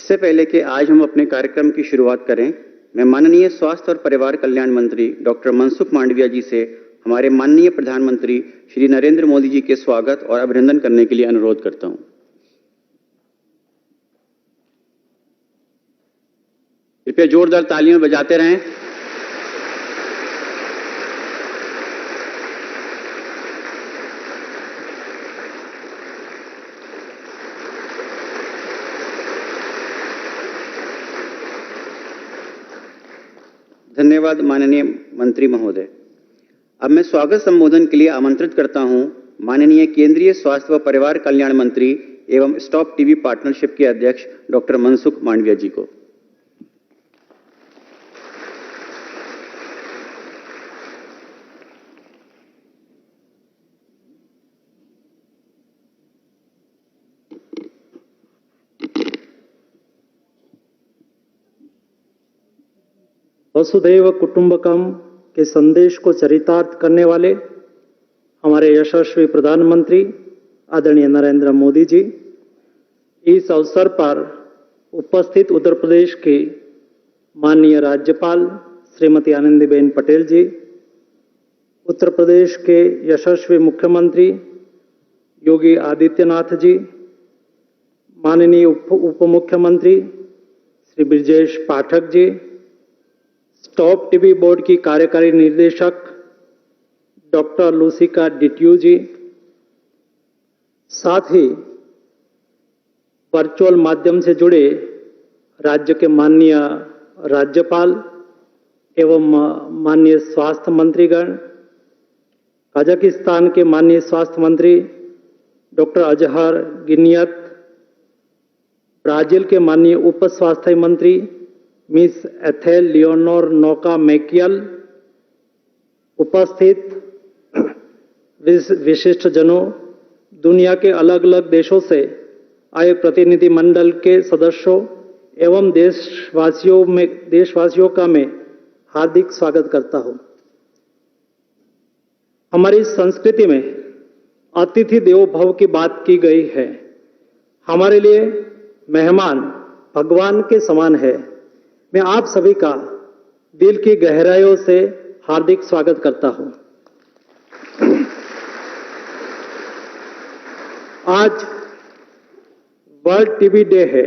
इससे पहले कि आज हम अपने कार्यक्रम की शुरुआत करें, मैं माननीय स्वास्थ्य और परिवार कल्याण मंत्री डॉक्टर मनसुख मांडविया जी से हमारे माननीय प्रधानमंत्री श्री नरेंद्र मोदी जी के स्वागत और अभिनंदन करने के लिए अनुरोध करता हूं। कृपया जोरदार तालियां बजाते रहें। धन्यवाद माननीय मंत्री महोदय। अब मैं स्वागत संबोधन के लिए आमंत्रित करता हूं माननीय केंद्रीय स्वास्थ्य व परिवार कल्याण मंत्री एवं स्टॉप टीबी पार्टनरशिप के अध्यक्ष डॉक्टर मनसुख मांडविया जी को। वसुधैव कुटुंबकम के संदेश को चरितार्थ करने वाले हमारे यशस्वी प्रधानमंत्री आदरणीय नरेंद्र मोदी जी, इस अवसर पर उपस्थित उत्तर प्रदेश के माननीय राज्यपाल श्रीमती आनंदीबेन पटेल जी, उत्तर प्रदेश के यशस्वी मुख्यमंत्री योगी आदित्यनाथ जी, माननीय उप मुख्यमंत्री Shri Brajesh Pathak ji, stop TB board की कार्यकारी निर्देशक डॉक्टर लुसिका डिट्यू जी, साथ ही वर्चुअल माध्यम से जुड़े राज्य के माननीय राज्यपाल एवं माननीय स्वास्थ्य मंत्रीगण, कजाकिस्तान के माननीय स्वास्थ्य मंत्री डॉक्टर अजहर गिनियत, ब्राजील के माननीय उप स्वास्थ्य मंत्री मिस एथेल लियोनोर नोका मैकियल, उपस्थित विशिष्ट जनों, दुनिया के अलग अलग देशों से आए प्रतिनिधि मंडल के सदस्यों एवं देशवासियों का मैं हार्दिक स्वागत करता हूं। हमारी संस्कृति में अतिथि देवो भव की बात की गई है। हमारे लिए मेहमान भगवान के समान है। मैं आप सभी का दिल की गहराइयों से हार्दिक स्वागत करता हूं। आज वर्ल्ड टीबी डे है।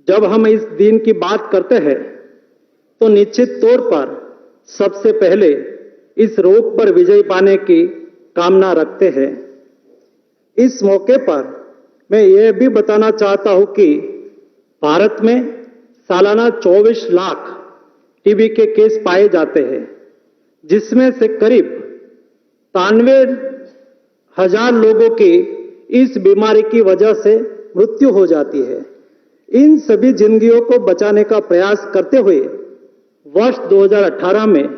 जब हम इस दिन की बात करते हैं तो निश्चित तौर पर सबसे पहले इस रोग पर विजय पाने की कामना रखते हैं। इस मौके पर मैं यह भी बताना चाहता हूं कि भारत में सालाना 24 लाख टीबी के केस पाए जाते हैं, जिसमें से करीब 93,000 लोगों की इस बीमारी की वजह से मृत्यु हो जाती है। इन सभी जिंदगियों को बचाने का प्रयास करते हुए वर्ष 2018 में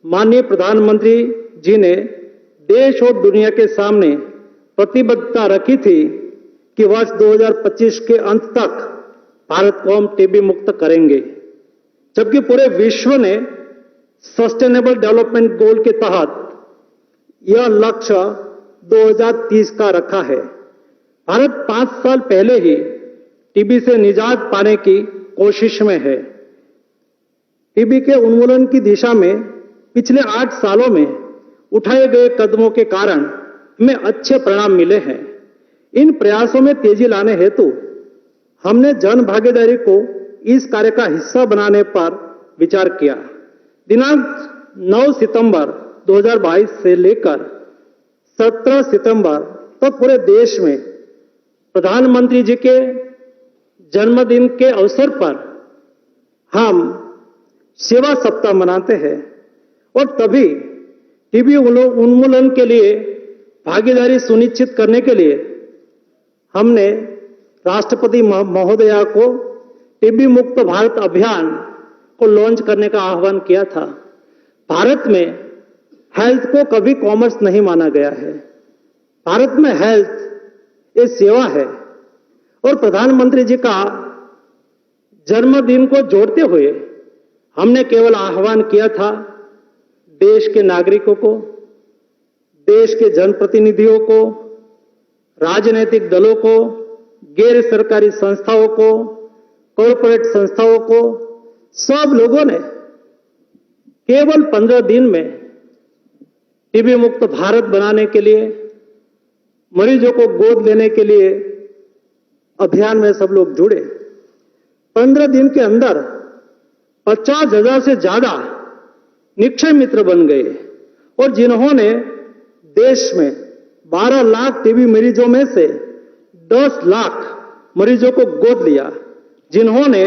माननीय प्रधानमंत्री जी ने देश और दुनिया के सामने प्रतिबद्धता रखी थी कि वर्ष 2025 के अंत तक भारत को हम टीबी मुक्त करेंगे, जबकि पूरे विश्व ने सस्टेनेबल डेवलपमेंट गोल के तहत यह लक्ष्य 2030 का रखा है। भारत 5 साल पहले ही टीबी से निजात पाने की कोशिश में है। टीबी के उन्मूलन की दिशा में पिछले 8 सालों में उठाए गए कदमों के कारण हमें अच्छे परिणाम मिले हैं। इन प्रयासों में तेजी लाने हेतु हमने जन भागीदारी को इस कार्य का हिस्सा बनाने पर विचार किया। दिनांक 9 सितंबर 2022 से लेकर 17 सितंबर तक पूरे देश में प्रधानमंत्री जी के जन्मदिन के अवसर पर हम सेवा सप्ताह मनाते हैं और तभी टीबी उन्मूलन के लिए भागीदारी सुनिश्चित करने के लिए हमने राष्ट्रपति महोदया को टीबी मुक्त भारत अभियान को लॉन्च करने का आह्वान किया था। भारत में हेल्थ को कभी कॉमर्स नहीं माना गया है। भारत में हेल्थ एक सेवा है और प्रधानमंत्री जी का जन्मदिन को जोड़ते हुए हमने केवल आह्वान किया था देश के नागरिकों को, देश के जनप्रतिनिधियों को, राजनीतिक दलों को, गैर सरकारी संस्थाओं को, कॉरपोरेट संस्थाओं को, सब लोगों ने केवल 15 दिन में टीबी मुक्त भारत बनाने के लिए, मरीजों को गोद लेने के लिए अभियान में सब लोग जुड़े। 15 दिन के अंदर 50,000 से ज्यादा निक्षय मित्र बन गए और जिन्होंने देश में 12 लाख टीबी मरीजों में से 10 लाख मरीजों को गोद लिया, जिन्होंने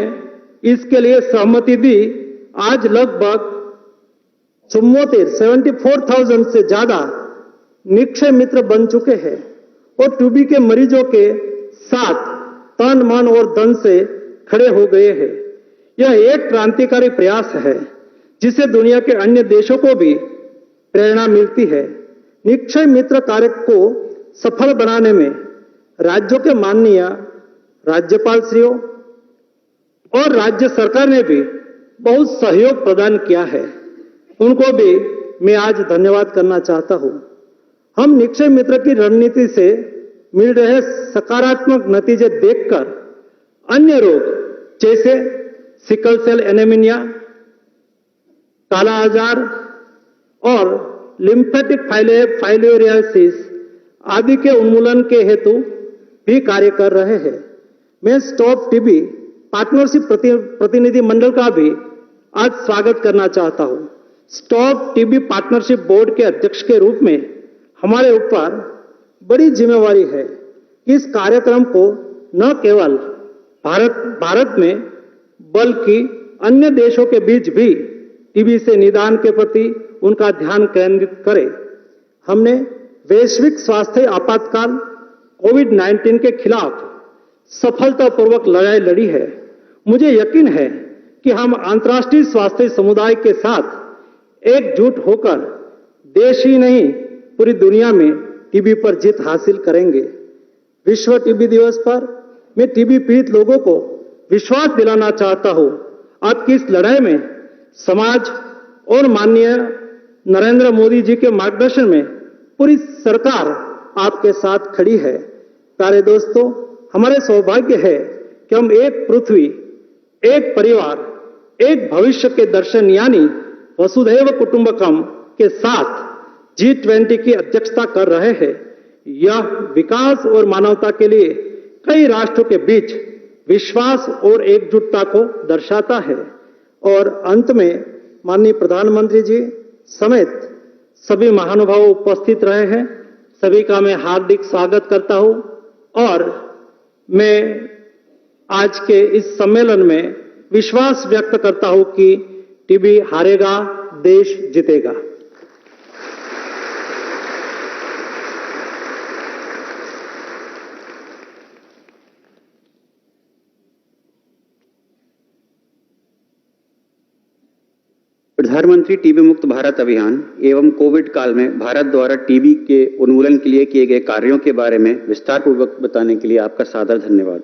इसके लिए सहमति दी, आज लगभग 74,000 से ज्यादा निक्षय मित्र बन चुके हैं और टीबी के मरीजों के साथ तन मन और धन से खड़े हो गए हैं। यह एक क्रांतिकारी प्रयास है जिसे दुनिया के अन्य देशों को भी प्रेरणा मिलती है। निक्षय मित्र कार्य को सफल बनाने में राज्यों के माननीय राज्यपाल श्रीयों और राज्य सरकार ने भी बहुत सहयोग प्रदान किया है, उनको भी मैं आज धन्यवाद करना चाहता हूं। हम निक्षय मित्र की रणनीति से मिल रहे सकारात्मक नतीजे देखकर अन्य रोग जैसे सिकल सेल एनीमिया, काला आजार और लिम्फेटिक फाइलोरियासिस आदि के उन्मूलन के हेतु भी कार्य कर रहे हैं। मैं स्टॉप टीबी पार्टनरशिप प्रतिनिधि मंडल का भी आज स्वागत करना चाहता हूं। स्टॉप टीबी पार्टनरशिप बोर्ड के अध्यक्ष के रूप में हमारे ऊपर बड़ी जिम्मेवारी है कि इस कार्यक्रम को न केवल भारत में बल्कि अन्य देशों के बीच भी टीबी से निदान के प्रति उनका ध्यान केंद्रित करें। हमने वैश्विक स्वास्थ्य आपातकाल कोविड-19 के खिलाफ सफलतापूर्वक लड़ाई लड़ी है। मुझे यकीन है कि हम अंतर्राष्ट्रीय स्वास्थ्य समुदाय के साथ एकजुट होकर देश ही नहीं पूरी दुनिया में टीबी पर जीत हासिल करेंगे। विश्व टीबी दिवस पर मैं टीबी पीड़ित लोगों को विश्वास दिलाना चाहता हूं, आपकी इस लड़ाई में समाज और माननीय नरेंद्र मोदी जी के मार्गदर्शन में पूरी सरकार आपके साथ खड़ी है। प्यारे दोस्तों, हमारे सौभाग्य है कि हम एक पृथ्वी, एक परिवार, एक भविष्य के दर्शन यानी वसुधैव कुटुंबकम के साथ G20 की अध्यक्षता कर रहे हैं। यह विकास और मानवता के लिए कई राष्ट्रों के बीच विश्वास और एकजुटता को दर्शाता है। और अंत में माननीय प्रधानमंत्री जी समेत सभी महानुभाव उपस्थित रहे हैं, सभी का मैं हार्दिक स्वागत करता हूं और मैं आज के इस सम्मेलन में विश्वास व्यक्त करता हूं कि टीबी हारेगा, देश जीतेगा। प्रधानमंत्री टीबी मुक्त भारत अभियान एवं कोविड काल में भारत द्वारा टीबी के उन्मूलन के लिए किए गए कार्यों के बारे में विस्तार पूर्वक बताने के लिए आपका सादर धन्यवाद।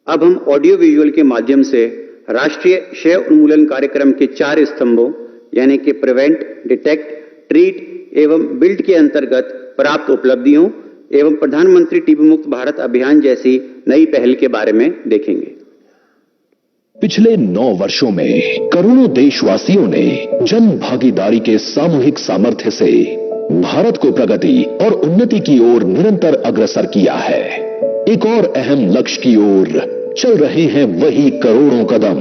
अब हम ऑडियो विजुअल के माध्यम से राष्ट्रीय क्षय उन्मूलन कार्यक्रम के 4 स्तंभों यानी कि प्रिवेंट, डिटेक्ट, ट्रीट एवं बिल्ड के अंतर्गत प्राप्त उपलब्धियों एवं प्रधानमंत्री टीबी मुक्त भारत अभियान जैसी नई पहल के बारे में देखेंगे। पिछले 9 वर्षों में करोड़ों देशवासियों ने जन भागीदारी के सामूहिक सामर्थ्य से भारत को प्रगति और उन्नति की ओर निरंतर अग्रसर किया है। एक और अहम लक्ष्य की ओर चल रहे हैं वही करोड़ों कदम,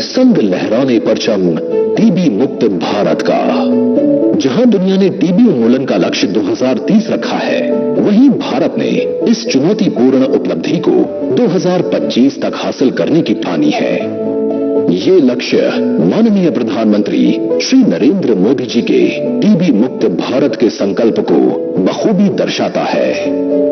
संग लहराने परचम टीबी मुक्त भारत का। जहां दुनिया ने टीबी उन्मूलन का लक्ष्य 2030 रखा है, वहीं भारत ने इस चुनौतीपूर्ण उपलब्धि को 2025 तक हासिल करने की ठानी है। ये लक्ष्य माननीय प्रधानमंत्री श्री नरेंद्र मोदी जी के टीबी मुक्त भारत के संकल्प को बखूबी दर्शाता है।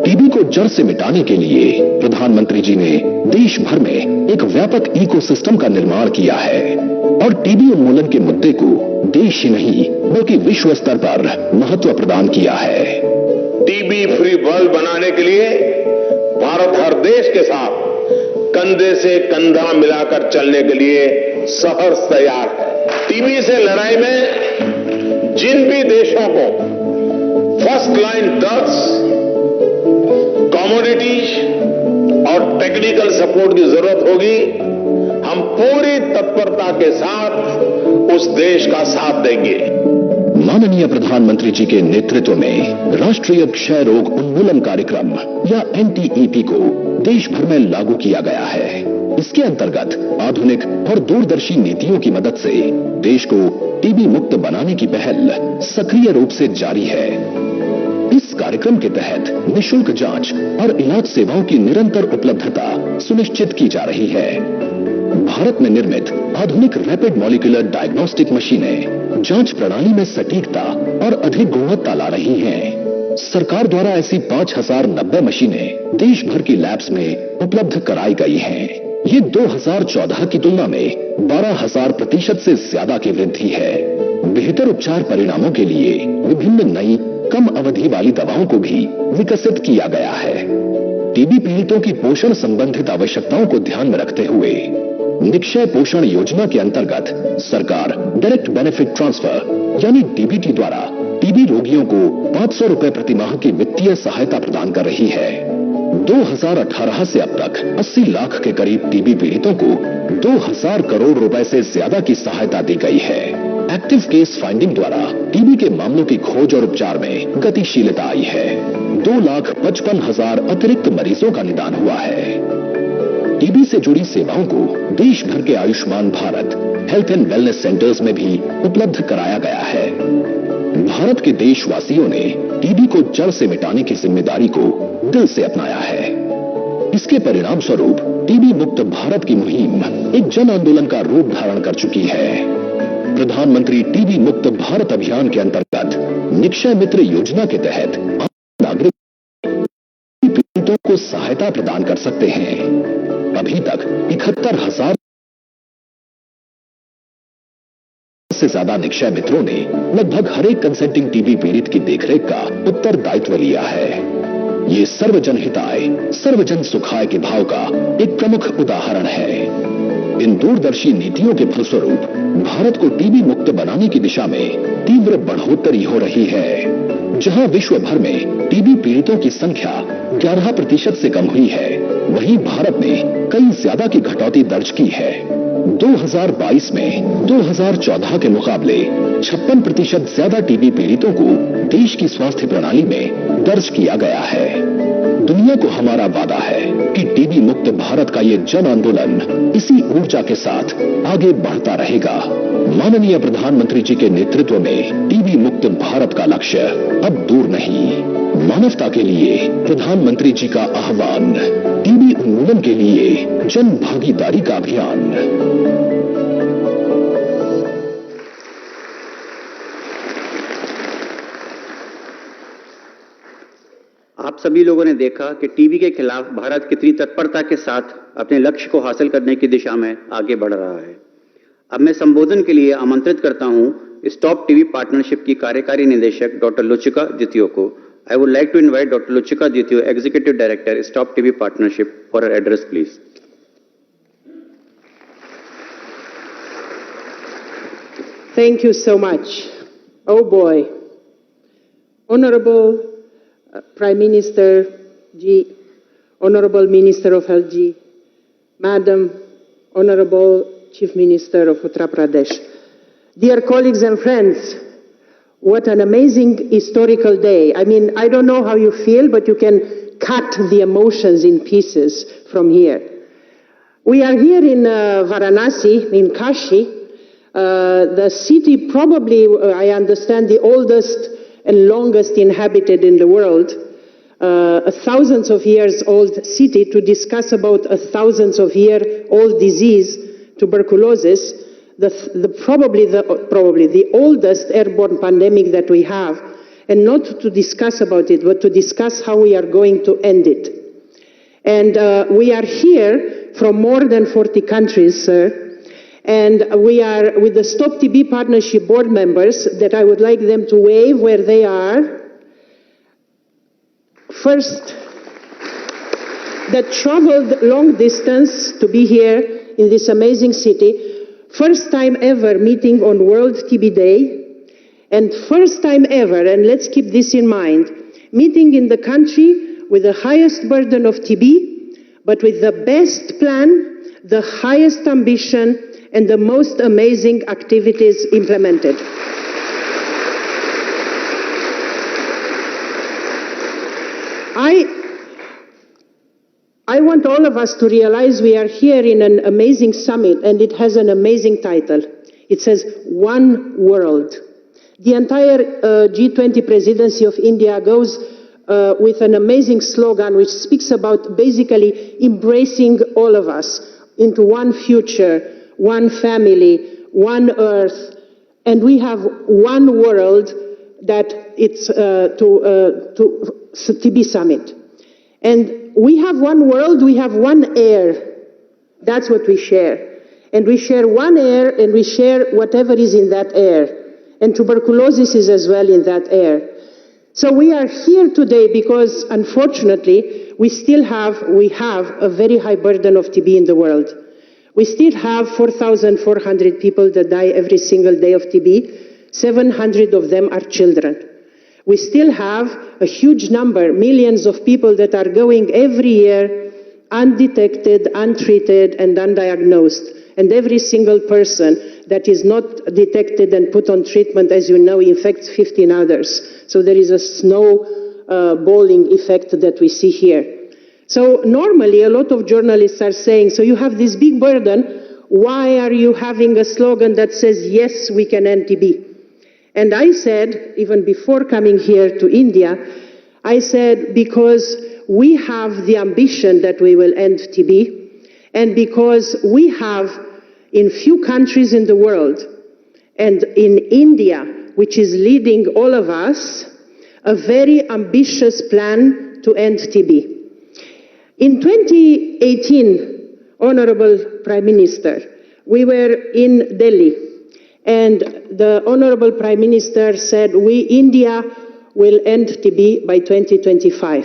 टीबी को जड़ से मिटाने के लिए प्रधानमंत्री जी ने देश भर में एक व्यापक इकोसिस्टम का निर्माण किया है और टीबी उन्मूलन के मुद्दे को देश ही नहीं बल्कि विश्व स्तर पर महत्व प्रदान किया है। टीबी फ्री वर्ल्ड बनाने के लिए भारत हर देश के साथ कंधे से कंधा मिलाकर चलने के लिए सहर्ष तैयार है। टीबी से लड़ाई में जिन भी देशों को फर्स्ट लाइन ड्रग्स, कमोडिटीज और टेक्निकल सपोर्ट की जरूरत होगी, हम पूरी तत्परता के साथ उस देश का साथ देंगे। माननीय प्रधानमंत्री जी के नेतृत्व में राष्ट्रीय क्षय रोग उन्मूलन कार्यक्रम या NTEP को देश भर में लागू किया गया है। इसके अंतर्गत आधुनिक और दूरदर्शी नीतियों की मदद से देश को टीबी मुक्त बनाने की पहल सक्रिय रूप से जारी है। इस कार्यक्रम के तहत निशुल्क जांच और इलाज सेवाओं की निरंतर उपलब्धता सुनिश्चित की जा रही है। भारत में निर्मित आधुनिक रैपिड मॉलिक्यूलर डायग्नोस्टिक मशीनें जांच प्रणाली में सटीकता और अधिक गुणवत्ता ला रही हैं। सरकार द्वारा ऐसी 5090 मशीनें देश भर की लैब्स में उपलब्ध कराई गई हैं। ये 2014 की तुलना में 12,000% से ज्यादा की वृद्धि है। बेहतर उपचार परिणामों के लिए विभिन्न नई कम अवधि वाली दवाओं को भी विकसित किया गया है। टीबी पीड़ितों की पोषण संबंधित आवश्यकताओं को ध्यान में रखते हुए निक्षय पोषण योजना के अंतर्गत सरकार डायरेक्ट बेनिफिट ट्रांसफर यानी डीबीटी द्वारा टीबी रोगियों को 500 रुपए प्रति माह की वित्तीय सहायता प्रदान कर रही है। 2018 से अब तक 80 लाख के करीब टीबी पीड़ितों को 2000 करोड़ रुपए से ज्यादा की सहायता दी गई है। एक्टिव केस फाइंडिंग द्वारा टीबी के मामलों की खोज और उपचार में गतिशीलता आई है। 2,55,000 अतिरिक्त मरीजों का निदान हुआ है। टीबी से जुड़ी सेवाओं को देश भर के Ayushman Bharat health and wellness centres में भी उपलब्ध कराया गया है। भारत के देशवासियों ने टीबी को जड़ से मिटाने की जिम्मेदारी को दिल से अपनाया है। इसके परिणाम स्वरूप टीबी मुक्त भारत की मुहिम एक जन आंदोलन का रूप धारण कर चुकी है। प्रधानमंत्री टीबी मुक्त भारत अभियान के अंतर्गत निक्षय मित्र योजना के तहत नागरिक पीड़ितों को सहायता प्रदान कर सकते हैं। अभी तक 71,000 से ज्यादा निक्षय मित्रों ने लगभग हर एक कंसेंटिंग टीबी पीड़ित की देखरेख का उत्तरदायित्व लिया है। ये सर्वजन हिताय सर्वजन सुखाय के भाव का एक प्रमुख उदाहरण है। इन दूरदर्शी नीतियों के फलस्वरूप भारत को टीबी मुक्त बनाने की दिशा में तीव्र बढ़ोतरी हो रही है। जहां विश्व भर में टीबी पीड़ितों की संख्या 11% से कम हुई है, वहीं भारत ने कई ज्यादा की घटौती दर्ज की है। 2022 में 2014 के मुकाबले 56% ज्यादा टीबी पीड़ितों को देश की स्वास्थ्य प्रणाली में दर्ज किया गया है। दुनिया को हमारा वादा है कि टीबी मुक्त भारत का ये जन आंदोलन इसी ऊर्जा के साथ आगे बढ़ता रहेगा। माननीय प्रधानमंत्री जी के नेतृत्व में टीबी मुक्त भारत का लक्ष्य अब दूर नहीं। मानवता के लिए प्रधानमंत्री जी का आह्वान, टीबी उन्मूलन के लिए जन भागीदारी का अभियान। आप सभी लोगों ने देखा कि टीबी के खिलाफ भारत कितनी तत्परता के साथ अपने लक्ष्य को हासिल करने की दिशा में आगे बढ़ रहा है। अब मैं संबोधन के लिए आमंत्रित करता हूं स्टॉप टीबी पार्टनरशिप की कार्यकारी निदेशक डॉक्टर लुचिका द्वितीय को। I would like to invite Dr. Luchika Dithio, Executive Director, Stop TB Partnership, for her address, please. Thank you so much. Oh boy. Honorable Prime Minister Ji, Honorable Minister of Health Ji, Madam, Honorable Chief Minister of Uttar Pradesh, dear colleagues and friends, what an amazing historical day. I mean, I don't know how you feel, but you can cut the emotions in pieces from here. We are here in Varanasi, in Kashi, the city probably, I understand, the oldest and longest inhabited in the world, a thousands of years old city, to discuss about a thousands of year old disease, tuberculosis, probably the oldest airborne pandemic that we have, and not to discuss about it, but to discuss how we are going to end it. And we are here from more than 40 countries, sir, and we are with the Stop TB Partnership board members that I would like them to wave where they are. First, that traveled long distance to be here in this amazing city. First time ever meeting on World TB Day, and first time ever, and let's keep this in mind, meeting in the country with the highest burden of TB, but with the best plan, the highest ambition and the most amazing activities implemented. I want all of us to realize we are here in an amazing summit, and it has an amazing title. It says, One World. The entire G20 presidency of India goes with an amazing slogan which speaks about basically embracing all of us into one future, one family, one earth, and we have one world that it's TB Summit. And we have one world, we have one air. That's what we share. And we share one air, and we share whatever is in that air. And tuberculosis is as well in that air. So we are here today because, unfortunately, we have a very high burden of TB in the world. We still have 4,400 people that die every single day of TB. 700 of them are children. We still have a huge number, millions of people that are going every year undetected, untreated, and undiagnosed. And every single person that is not detected and put on treatment, as you know, infects 15 others. So there is a snowballing effect that we see here. So normally a lot of journalists are saying, so you have this big burden, why are you having a slogan that says, yes, we can end TB? And I said, even before coming here to India, I said, because we have the ambition that we will end TB, and because we have, in few countries in the world, and in India, which is leading all of us, a very ambitious plan to end TB. In 2018, Honorable Prime Minister, we were in Delhi, and the Honorable Prime Minister said, India will end TB by 2025.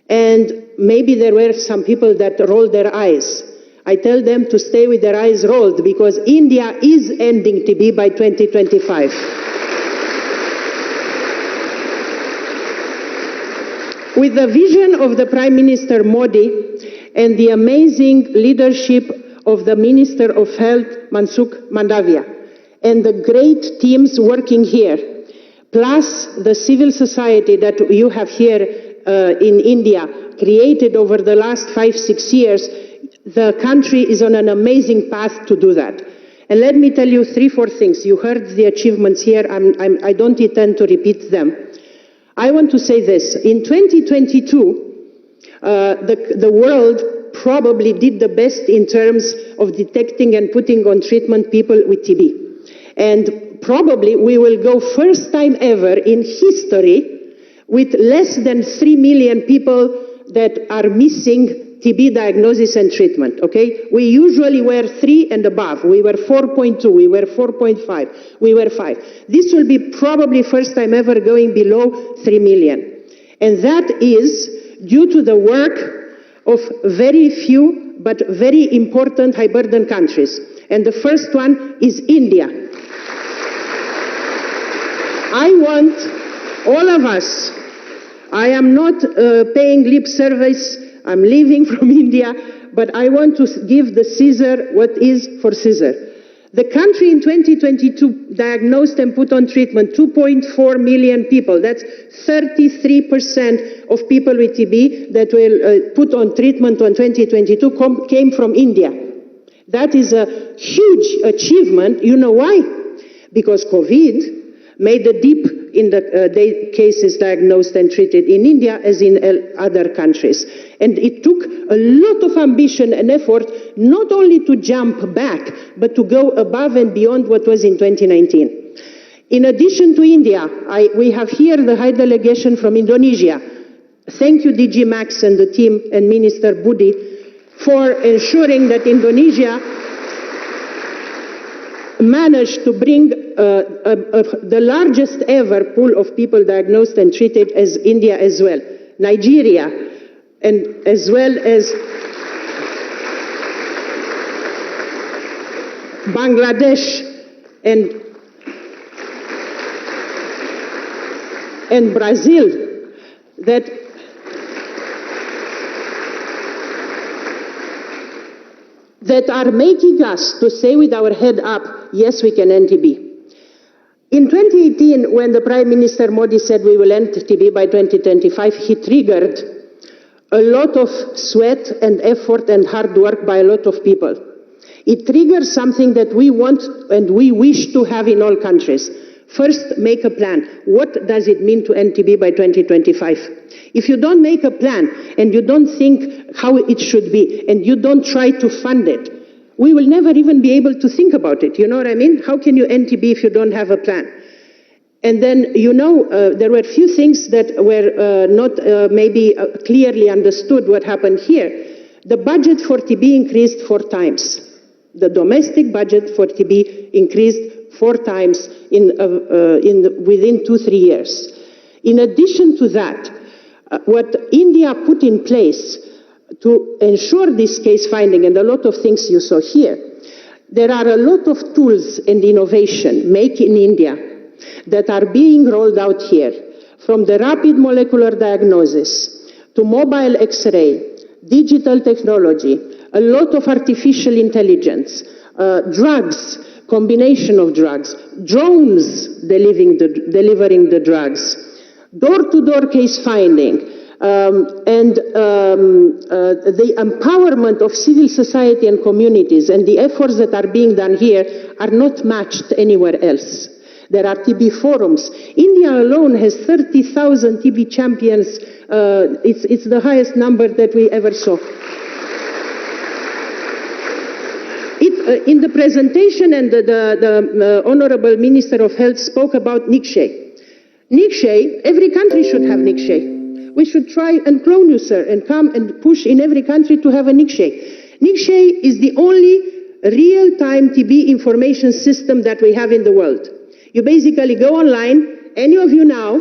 And maybe there were some people that rolled their eyes. I tell them to stay with their eyes rolled, because India is ending TB by 2025. With the vision of the Prime Minister Modi and the amazing leadership of the Minister of Health, Mansukh Mandavia, and the great teams working here, plus the civil society that you have here in India, created over the last 5-6 years, the country is on an amazing path to do that. And let me tell you 3-4 things. You heard the achievements here. I don't intend to repeat them. I want to say this. In 2022, the world probably did the best in terms of detecting and putting on treatment people with TB. And probably we will go first time ever in history with less than 3 million people that are missing TB diagnosis and treatment, okay? We usually were 3 and above. We were 4.2, we were 4.5, we were 5. This will be probably first time ever going below 3 million. And that is due to the work of very few but very important high burden countries. And the first one is India. I want all of us, I am not paying lip service, I'm leaving from India, but I want to give the Caesar what is for Caesar. The country in 2022 diagnosed and put on treatment 2.4 million people. That's 33% of people with TB that were put on treatment in 2022 came from India. That is a huge achievement. You know why? Because COVID made a dip in the cases diagnosed and treated in India as in other countries. And it took a lot of ambition and effort not only to jump back, but to go above and beyond what was in 2019. In addition to India, we have here the High Delegation from Indonesia. Thank you, DG Max and the team and Minister Budi for ensuring that Indonesia managed to bring the largest ever pool of people diagnosed and treated as India as well. Nigeria, and as well as Bangladesh and Brazil, that are making us to say with our head up, yes, we can end TB. In 2018, when the Prime Minister Modi said we will end TB by 2025, he triggered a lot of sweat and effort and hard work by a lot of people. It triggers something that we want and we wish to have in all countries. First, make a plan. What does it mean to end TB by 2025? If you don't make a plan and you don't think how it should be and you don't try to fund it, we will never even be able to think about it. You know what I mean? How can you end TB if you don't have a plan? And then, there were few things that were not maybe clearly understood what happened here. The budget for TB increased 4 times. The domestic budget for TB increased 4 times within 2-3 years. In addition to that, what India put in place to ensure this case finding and a lot of things you saw here, there are a lot of tools and innovation made in India that are being rolled out here, from the rapid molecular diagnosis to mobile X-ray, digital technology, a lot of artificial intelligence, drugs, combination of drugs, drones delivering the drugs, door-to-door case finding, and the empowerment of civil society and communities and the efforts that are being done here are not matched anywhere else. There are TB forums. India alone has 30,000 TB champions. It's the highest number that we ever saw. In the presentation, and the Honorable Minister of Health spoke about Nikshay. Nikshay, every country should have Nikshay. We should try and clone you, sir, and come and push in every country to have a Nikshay. Nikshay is the only real-time TB information system that we have in the world. You basically go online, any of you now,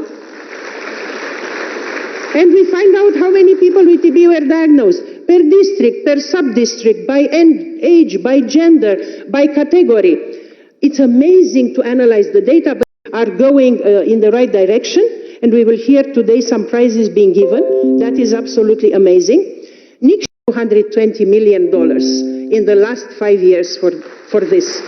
and we find out how many people with TB were diagnosed, per district, per sub-district, by age, by gender, by category. It's amazing to analyze the data, but are going in the right direction, and we will hear today some prizes being given. That is absolutely amazing. Nikshay, $220 million in the last 5 years for this.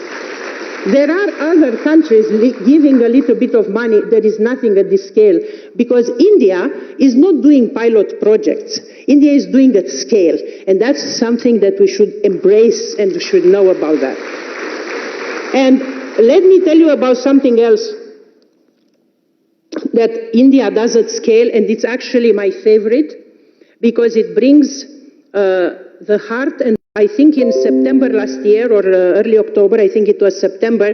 There are other countries giving a little bit of money. There is nothing at this scale, because India is not doing pilot projects. India is doing at scale, and that's something that we should embrace and we should know about that. And let me tell you about something else that India does at scale, and it's actually my favorite, because it brings the heart. And I think in September last year, or early October, I think it was September,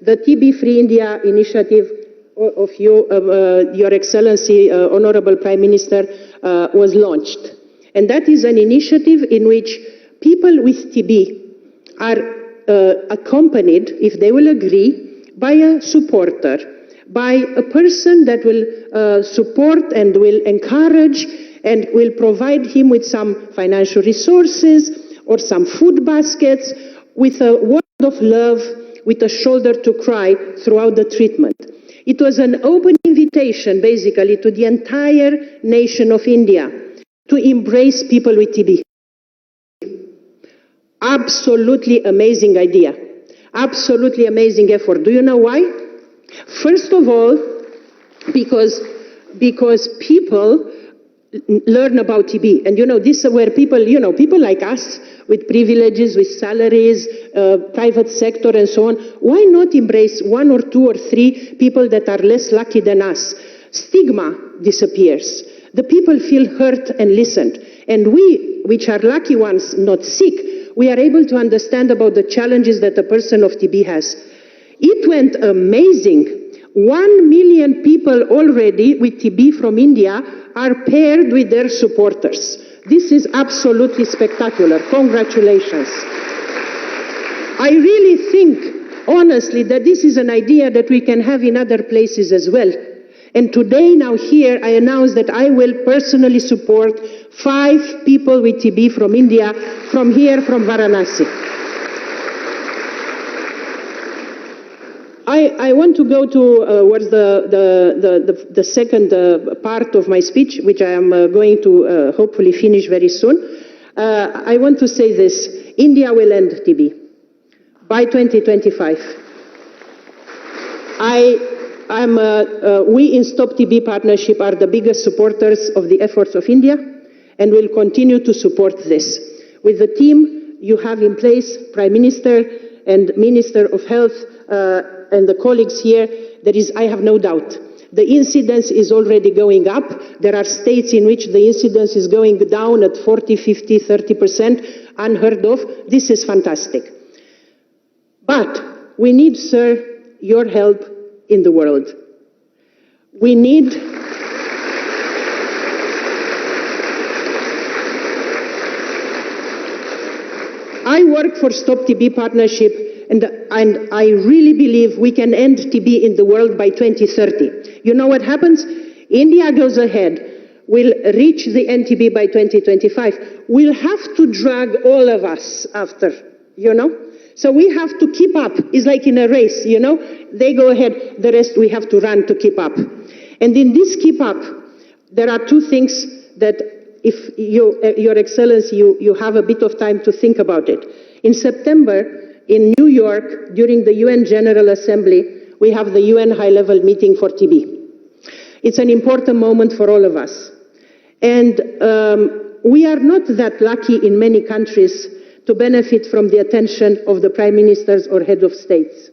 the TB Free India initiative of Your Excellency, Honorable Prime Minister, was launched. And that is an initiative in which people with TB are accompanied, if they will agree, by a supporter, by a person that will support and will encourage and will provide him with some financial resources or some food baskets, with a word of love, with a shoulder to cry throughout the treatment. It was an open invitation, basically, to the entire nation of India to embrace people with TB. Absolutely amazing idea. Absolutely amazing effort. Do you know why? First of all, because people learn about TB. And this is where people, people like us with privileges, with salaries, private sector and so on, why not embrace 1 or 2 or 3 people that are less lucky than us? Stigma disappears. The people feel heard and listened. And we, which are lucky ones, not sick, we are able to understand about the challenges that a person of TB has. It went amazing. 1 million people already with TB from India are paired with their supporters. This is absolutely spectacular. Congratulations. I really think, honestly, that this is an idea that we can have in other places as well. And today, now here, I announce that I will personally support 5 people with TB from India, from here, from Varanasi. I want to go towards the second part of my speech, which I am going to hopefully finish very soon. I want to say this. India will end TB by 2025. We in Stop TB Partnership are the biggest supporters of the efforts of India and will continue to support this. With the team you have in place, Prime Minister and Minister of Health and the colleagues here, I have no doubt. The incidence is already going up. There are states in which the incidence is going down at 40, 50, 30%, unheard of. This is fantastic. But we need, sir, your help in the world. We need I work for Stop TB Partnership and I really believe we can end TB in the world by 2030. You know what happens? India goes ahead, will reach the end TB by 2025. We'll have to drag all of us after, you know? So we have to keep up. It's like in a race, you know? They go ahead, the rest we have to run to keep up. And in this keep up, there are two things that if Your Excellency, you have a bit of time to think about it. In September, in New York, during the UN General Assembly, we have the UN high-level meeting for TB. It's an important moment for all of us. And we are not that lucky in many countries to benefit from the attention of the prime ministers or head of states.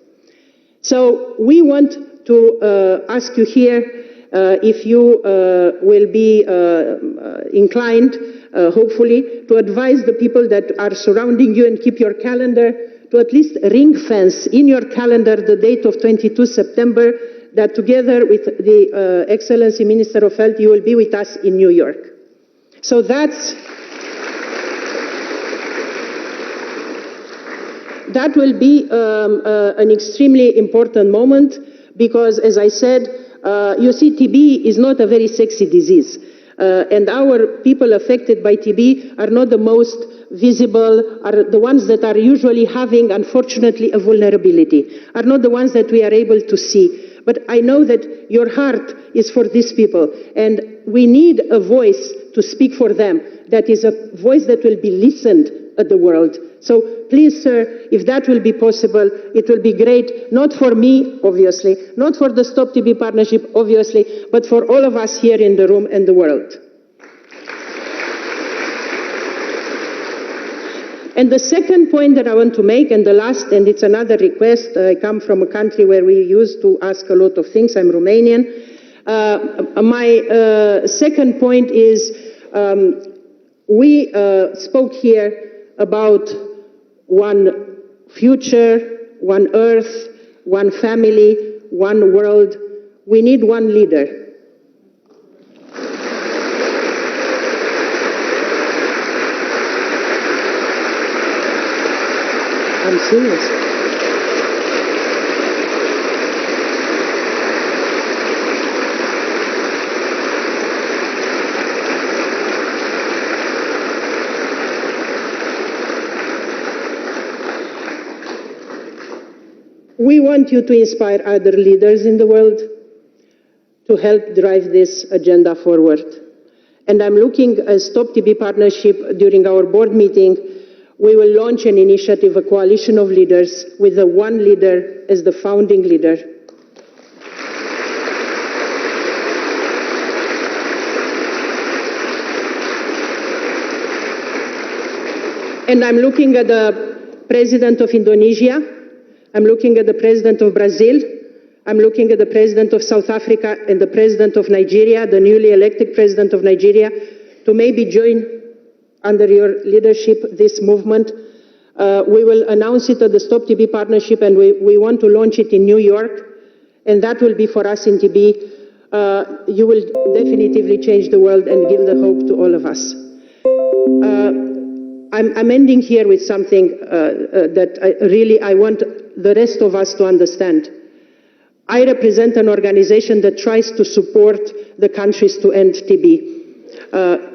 So we want to ask you here if you will be inclined, hopefully, to advise the people that are surrounding you and keep your calendar to at least ring fence in your calendar the date of 22 September, that together with the Excellency Minister of Health, you will be with us in New York. So that will be an extremely important moment because, as I said, you see, TB is not a very sexy disease. And our people affected by TB are not the most visible, are the ones that are usually having, unfortunately, a vulnerability, are not the ones that we are able to see. But I know that your heart is for these people, and we need a voice to speak for them. That is a voice that will be listened at the world. So please, sir, if that will be possible, it will be great, not for me, obviously, not for the Stop TB Partnership, obviously, but for all of us here in the room and the world. And the second point that I want to make, and the last, and it's another request, I come from a country where we used to ask a lot of things, I'm Romanian. My second point is, we spoke here about one future, one earth, one family, one world. We need one leader. I'm serious. We want you to inspire other leaders in the world to help drive this agenda forward. And I'm looking at Stop TB Partnership during our board meeting. We will launch an initiative, a coalition of leaders, with the one leader as the founding leader. And I'm looking at the President of Indonesia, I'm looking at the President of Brazil, I'm looking at the President of South Africa and the President of Nigeria, the newly elected President of Nigeria, to maybe join under your leadership this movement. We will announce it at the Stop TB Partnership, and we want to launch it in New York, and that will be for us in TB. You will definitively change the world and give the hope to all of us. I'm ending here with something that I want the rest of us to understand. I represent an organization that tries to support the countries to end TB.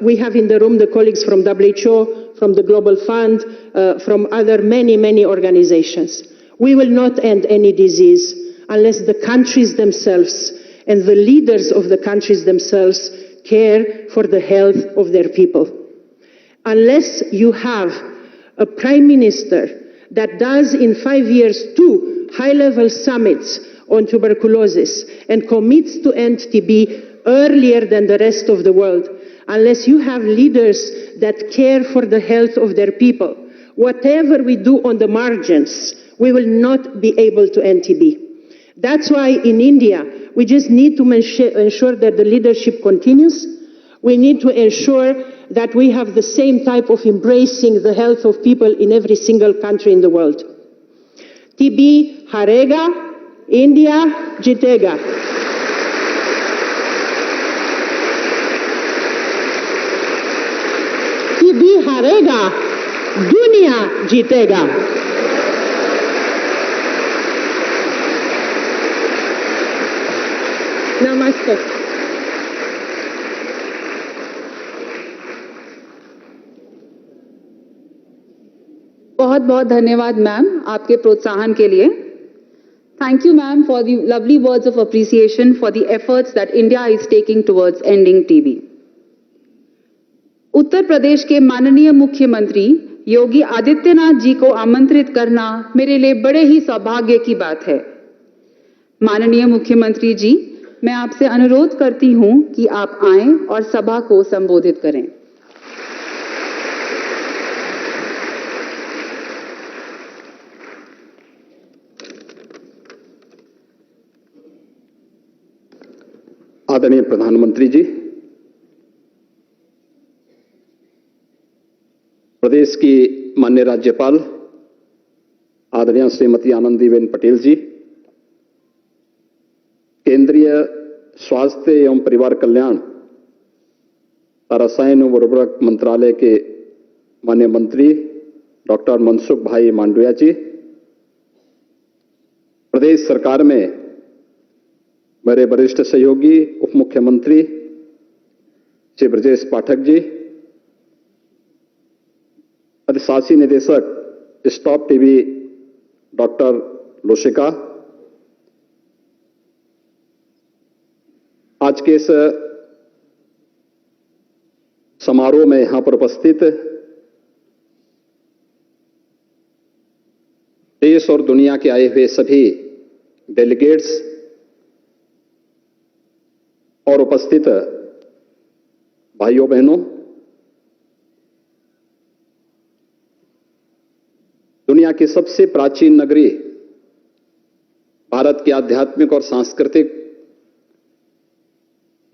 We have in the room the colleagues from WHO, from the Global Fund, from other many organizations. We will not end any disease unless the countries themselves and the leaders of the countries themselves care for the health of their people. Unless you have a prime minister that does in 5 years 2 high-level summits on tuberculosis and commits to end TB earlier than the rest of the world, unless you have leaders that care for the health of their people, whatever we do on the margins, we will not be able to end TB. That's why in India, we just need to ensure that the leadership continues. We need to ensure that we have the same type of embracing the health of people in every single country in the world. TB harega, India jitega. TB harega, dunia jitega. Namaste. बहुत बहुत धन्यवाद ma'am आपके प्रोत्साहन के लिए. Thank you ma'am for the lovely words of appreciation for the efforts that India is taking towards ending TB. Uttar Pradesh के माननीय मुख्यमंत्री योगी आदित्यनाथ जी को आमंत्रित करना मेरे लिए बड़े ही सौभाग्य की बात है. माननीय मुख्यमंत्री जी, मैं आपसे अनुरोध करती हूं कि आप आएं और सभा को संबोधित करें. आदरणीय प्रधानमंत्री जी, प्रदेश की माननीय राज्यपाल आदरणीय श्रीमती आनंदीबेन पटेल जी, केंद्रीय स्वास्थ्य एवं परिवार कल्याण और रसायन एवं उर्वरक मंत्रालय के माननीय मंत्री डॉक्टर मनसुख भाई मांडविया जी, प्रदेश सरकार में मेरे वरिष्ठ सहयोगी उप मुख्यमंत्री श्री ब्रजेश पाठक जी, अधिशासी निदेशक स्टॉप टीबी डॉक्टर लोशिका, आज के इस समारोह में यहां पर उपस्थित देश और दुनिया के आए हुए सभी डेलीगेट्स और उपस्थित भाइयों बहनों, दुनिया की सबसे प्राचीन नगरी, भारत की आध्यात्मिक और सांस्कृतिक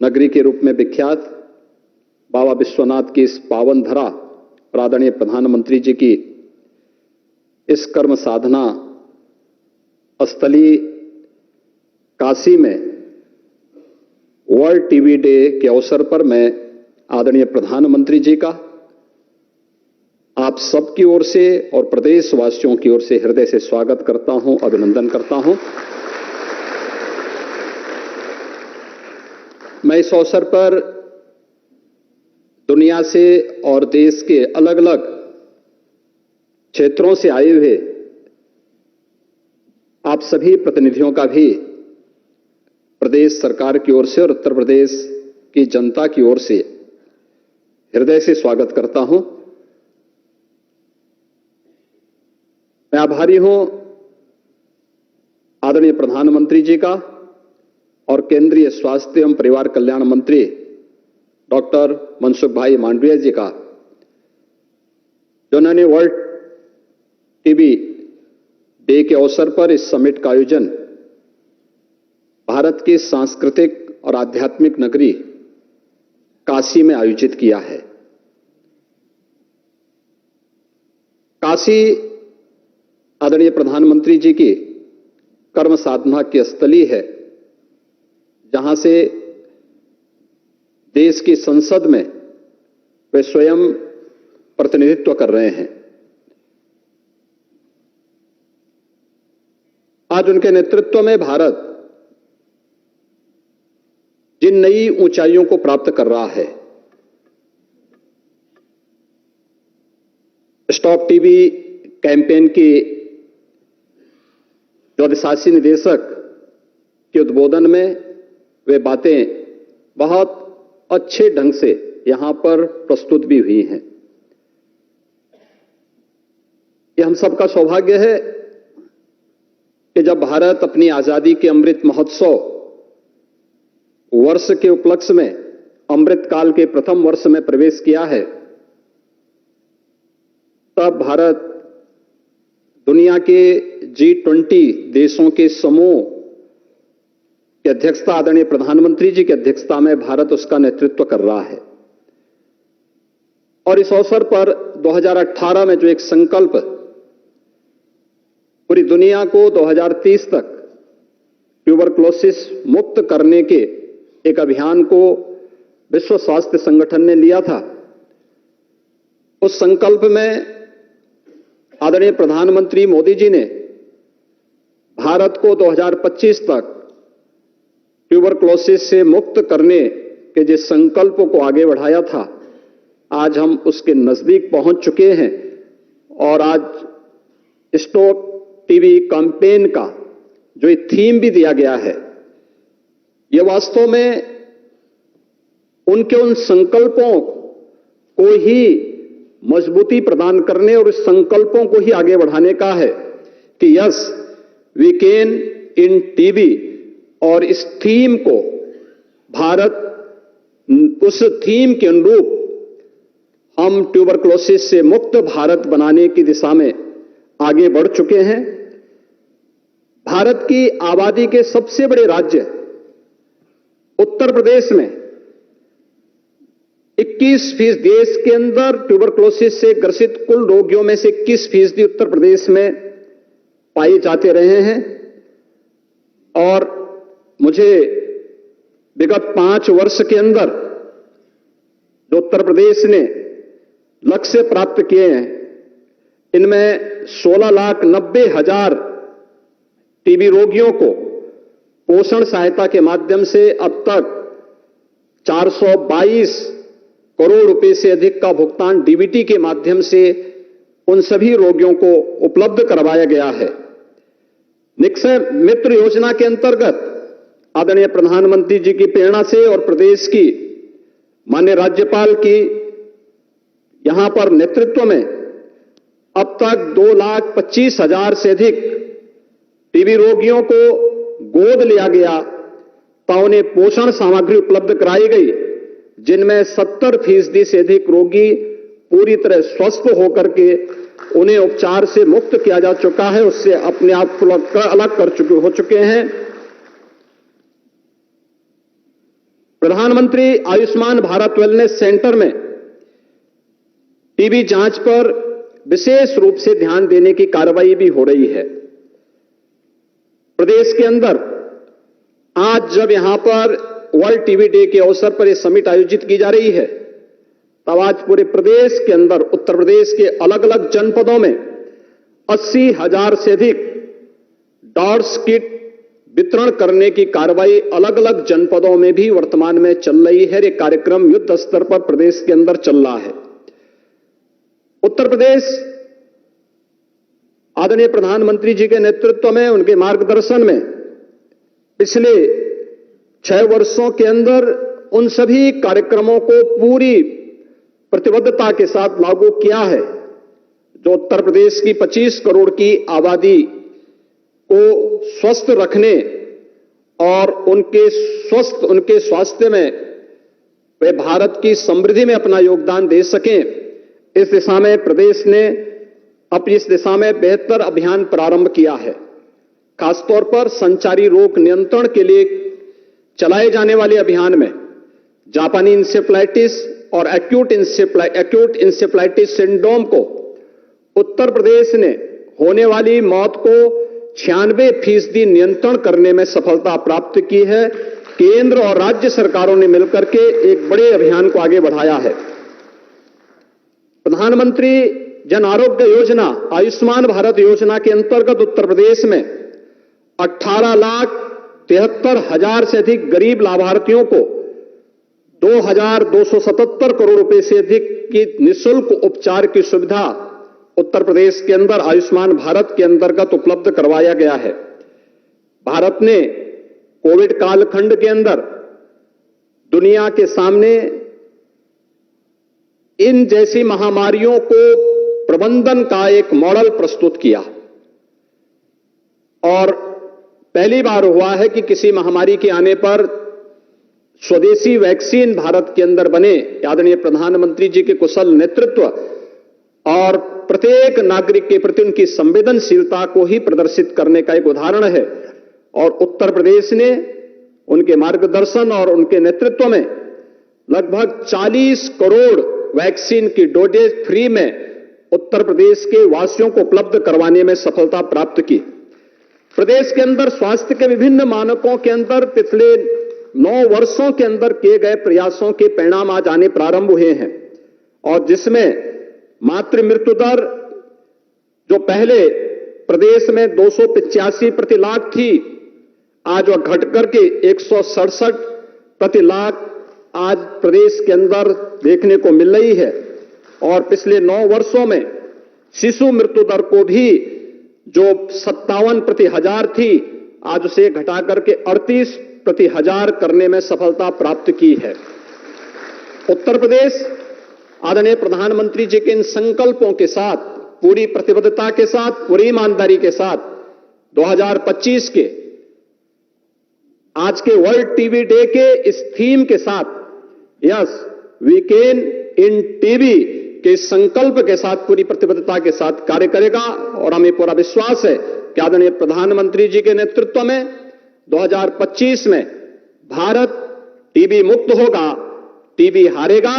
नगरी के रूप में विख्यात बाबा विश्वनाथ की इस पावन धरा और आदरणीय प्रधानमंत्री जी की इस कर्म साधना स्थली काशी में वर्ल्ड टीबी डे के अवसर पर मैं आदरणीय प्रधानमंत्री जी का आप सबकी ओर से और प्रदेशवासियों की ओर से हृदय से स्वागत करता हूं, अभिनंदन करता हूं. मैं इस अवसर पर दुनिया से और देश के अलग अलग क्षेत्रों से आए हुए आप सभी प्रतिनिधियों का भी प्रदेश सरकार की ओर से और उत्तर प्रदेश की जनता की ओर से हृदय से स्वागत करता हूं. मैं आभारी हूं आदरणीय प्रधानमंत्री जी का और केंद्रीय स्वास्थ्य एवं परिवार कल्याण मंत्री डॉक्टर मनसुख भाई मांडविया जी का, जिन्होंने वर्ल्ड टीबी डे के अवसर पर इस समिट का आयोजन भारत की सांस्कृतिक और आध्यात्मिक नगरी काशी में आयोजित किया है. काशी आदरणीय प्रधानमंत्री जी की कर्म साधना की स्थली है, जहां से देश की संसद में वे स्वयं प्रतिनिधित्व कर रहे हैं. आज उनके नेतृत्व में भारत जिन नई ऊंचाइयों को प्राप्त कर रहा है, स्टॉप टीबी कैंपेन की जो अधिशासी निदेशक के उद्बोधन में वे बातें बहुत अच्छे ढंग से यहां पर प्रस्तुत भी हुई हैं. हम सबका सौभाग्य है कि जब भारत अपनी आजादी के अमृत महोत्सव वर्ष के उपलक्ष्य में अमृत काल के प्रथम वर्ष में प्रवेश किया है, तब भारत दुनिया के G20 देशों के समूह की अध्यक्षता आदरणीय प्रधानमंत्री जी की अध्यक्षता में भारत उसका नेतृत्व कर रहा है। और इस अवसर पर 2018 में जो एक संकल्प पूरी दुनिया को 2030 तक ट्यूबरक्लोसिस मुक्त करने के एक अभियान को विश्व स्वास्थ्य संगठन ने लिया था, उस संकल्प में आदरणीय प्रधानमंत्री मोदी जी ने भारत को 2025 तक ट्यूबरक्लोसिस से मुक्त करने के जिस संकल्प को आगे बढ़ाया था, आज हम उसके नजदीक पहुंच चुके हैं। और आज स्टॉप टीबी कैंपेन का जो एक थीम भी दिया गया है, यह वास्तव में उनके उन संकल्पों को ही मजबूती प्रदान करने और इस संकल्पों को ही आगे बढ़ाने का है कि yes we can end TB. और इस थीम को भारत उस थीम के अनुरूप हम ट्यूबरक्लोसिस से मुक्त भारत बनाने की दिशा में आगे बढ़ चुके हैं। भारत की आबादी के सबसे बड़े राज्य उत्तर प्रदेश में 21% देश के अंदर ट्यूबरक्लोसिस से ग्रसित कुल रोगियों में से 21% उत्तर प्रदेश में पाए जाते रहे हैं। और मुझे विगत 5 वर्ष के अंदर जो उत्तर प्रदेश ने लक्ष्य प्राप्त किए हैं, इनमें 16,90,000 टीबी रोगियों को पोषण सहायता के माध्यम से अब तक 422 करोड़ रुपए से अधिक का भुगतान डीबीटी के माध्यम से उन सभी रोगियों को उपलब्ध करवाया गया है। निक्षय मित्र योजना के अंतर्गत आदरणीय प्रधानमंत्री जी की प्रेरणा से और प्रदेश की माननीय राज्यपाल की यहां पर नेतृत्व में अब तक 2,25,000 से अधिक टीबी रोगियों को गोद लिया गया, तो उन्हें पोषण सामग्री उपलब्ध कराई गई, जिनमें 70% से अधिक रोगी पूरी तरह स्वस्थ होकर के उन्हें उपचार से मुक्त किया जा चुका है, उससे अपने आप को अलग हो चुके हैं। प्रधानमंत्री आयुष्मान भारत वेलनेस सेंटर में टीबी जांच पर विशेष रूप से ध्यान देने की कार्रवाई भी हो रही है। प्रदेश के अंदर आज जब यहां पर वर्ल्ड टीबी डे के अवसर पर यह समिट आयोजित की जा रही है, तब आज पूरे प्रदेश के अंदर उत्तर प्रदेश के अलग अलग जनपदों में 80,000 से अधिक डॉट्स किट वितरण करने की कार्रवाई अलग अलग जनपदों में भी वर्तमान में चल रही है। ये कार्यक्रम युद्ध स्तर पर प्रदेश के अंदर चल रहा है। उत्तर प्रदेश आदरणीय प्रधानमंत्री जी के नेतृत्व में, उनके मार्गदर्शन में पिछले 6 वर्षों के अंदर उन सभी कार्यक्रमों को पूरी प्रतिबद्धता के साथ लागू किया है जो उत्तर प्रदेश की 25 करोड़ की आबादी को स्वस्थ रखने और उनके स्वास्थ्य में वे भारत की समृद्धि में अपना योगदान दे सकें, इस दिशा में प्रदेश ने अपनी इस दिशा में बेहतर अभियान प्रारंभ किया है। खासतौर पर संचारी रोग नियंत्रण के लिए चलाए जाने वाले अभियान में जापानी इंसेफ्लाइटिस और एक्यूट इंसेफ्लाइटिस सिंड्रोम को उत्तर प्रदेश ने होने वाली मौत को 96% नियंत्रण करने में सफलता प्राप्त की है। केंद्र और राज्य सरकारों ने मिलकर के एक बड़े अभियान को आगे बढ़ाया है। प्रधानमंत्री जन आरोग्य योजना आयुष्मान भारत योजना के अंतर्गत उत्तर प्रदेश में 18,73,000 से अधिक गरीब लाभार्थियों को 2,277 करोड़ रुपए से अधिक की निःशुल्क उपचार की सुविधा उत्तर प्रदेश के अंदर आयुष्मान भारत के अंतर्गत उपलब्ध करवाया गया है। भारत ने कोविड कालखंड के अंदर दुनिया के सामने इन जैसी महामारियों को प्रबंधन का एक मॉडल प्रस्तुत किया और पहली बार हुआ है कि किसी महामारी के आने पर स्वदेशी वैक्सीन भारत के अंदर बने। आदरणीय प्रधानमंत्री जी के कुशल नेतृत्व और प्रत्येक नागरिक के प्रति उनकी संवेदनशीलता को ही प्रदर्शित करने का एक उदाहरण है और उत्तर प्रदेश ने उनके मार्गदर्शन और उनके नेतृत्व में लगभग 40 करोड़ वैक्सीन की डोजेज फ्री में उत्तर प्रदेश के वासियों को उपलब्ध करवाने में सफलता प्राप्त की। प्रदेश के अंदर स्वास्थ्य के विभिन्न मानकों के अंदर पिछले 9 वर्षों के अंदर किए गए प्रयासों के परिणाम आज आने प्रारंभ हुए हैं और जिसमें मातृ मृत्यु दर जो पहले प्रदेश में 285 प्रति लाख थी, आज वह घट करके 167 प्रति लाख आज प्रदेश के अंदर देखने को मिल रही है और पिछले 9 वर्षों में शिशु मृत्यु दर को भी जो 57 प्रति हजार थी, आज उसे घटा करके 38 प्रति हजार करने में सफलता प्राप्त की है। उत्तर प्रदेश आदरणीय प्रधानमंत्री जी के इन संकल्पों के साथ, पूरी प्रतिबद्धता के साथ, पूरी ईमानदारी के साथ 2025 के आज के वर्ल्ड टीबी डे के इस थीम के साथ yes we can end TB के संकल्प के साथ पूरी प्रतिबद्धता के साथ कार्य करेगा और हमें पूरा विश्वास है कि आदरणीय प्रधानमंत्री जी के नेतृत्व में 2025 में भारत टीबी मुक्त होगा, टीबी हारेगा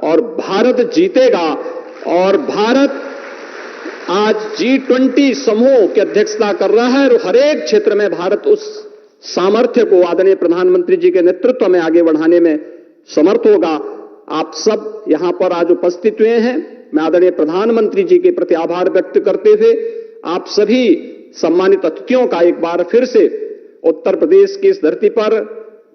और भारत जीतेगा। और भारत आज G20 समूह की अध्यक्षता कर रहा है और हर एक क्षेत्र में भारत उस सामर्थ्य को आदरणीय प्रधानमंत्री जी के नेतृत्व में आगे बढ़ाने में समर्थ होगा। आप सब यहां पर आज उपस्थित हुए हैं। मैं आदरणीय प्रधानमंत्री जी के प्रति आभार व्यक्त करते हुए आप सभी सम्मानित अतिथियों का एक बार फिर से उत्तर प्रदेश की इस धरती पर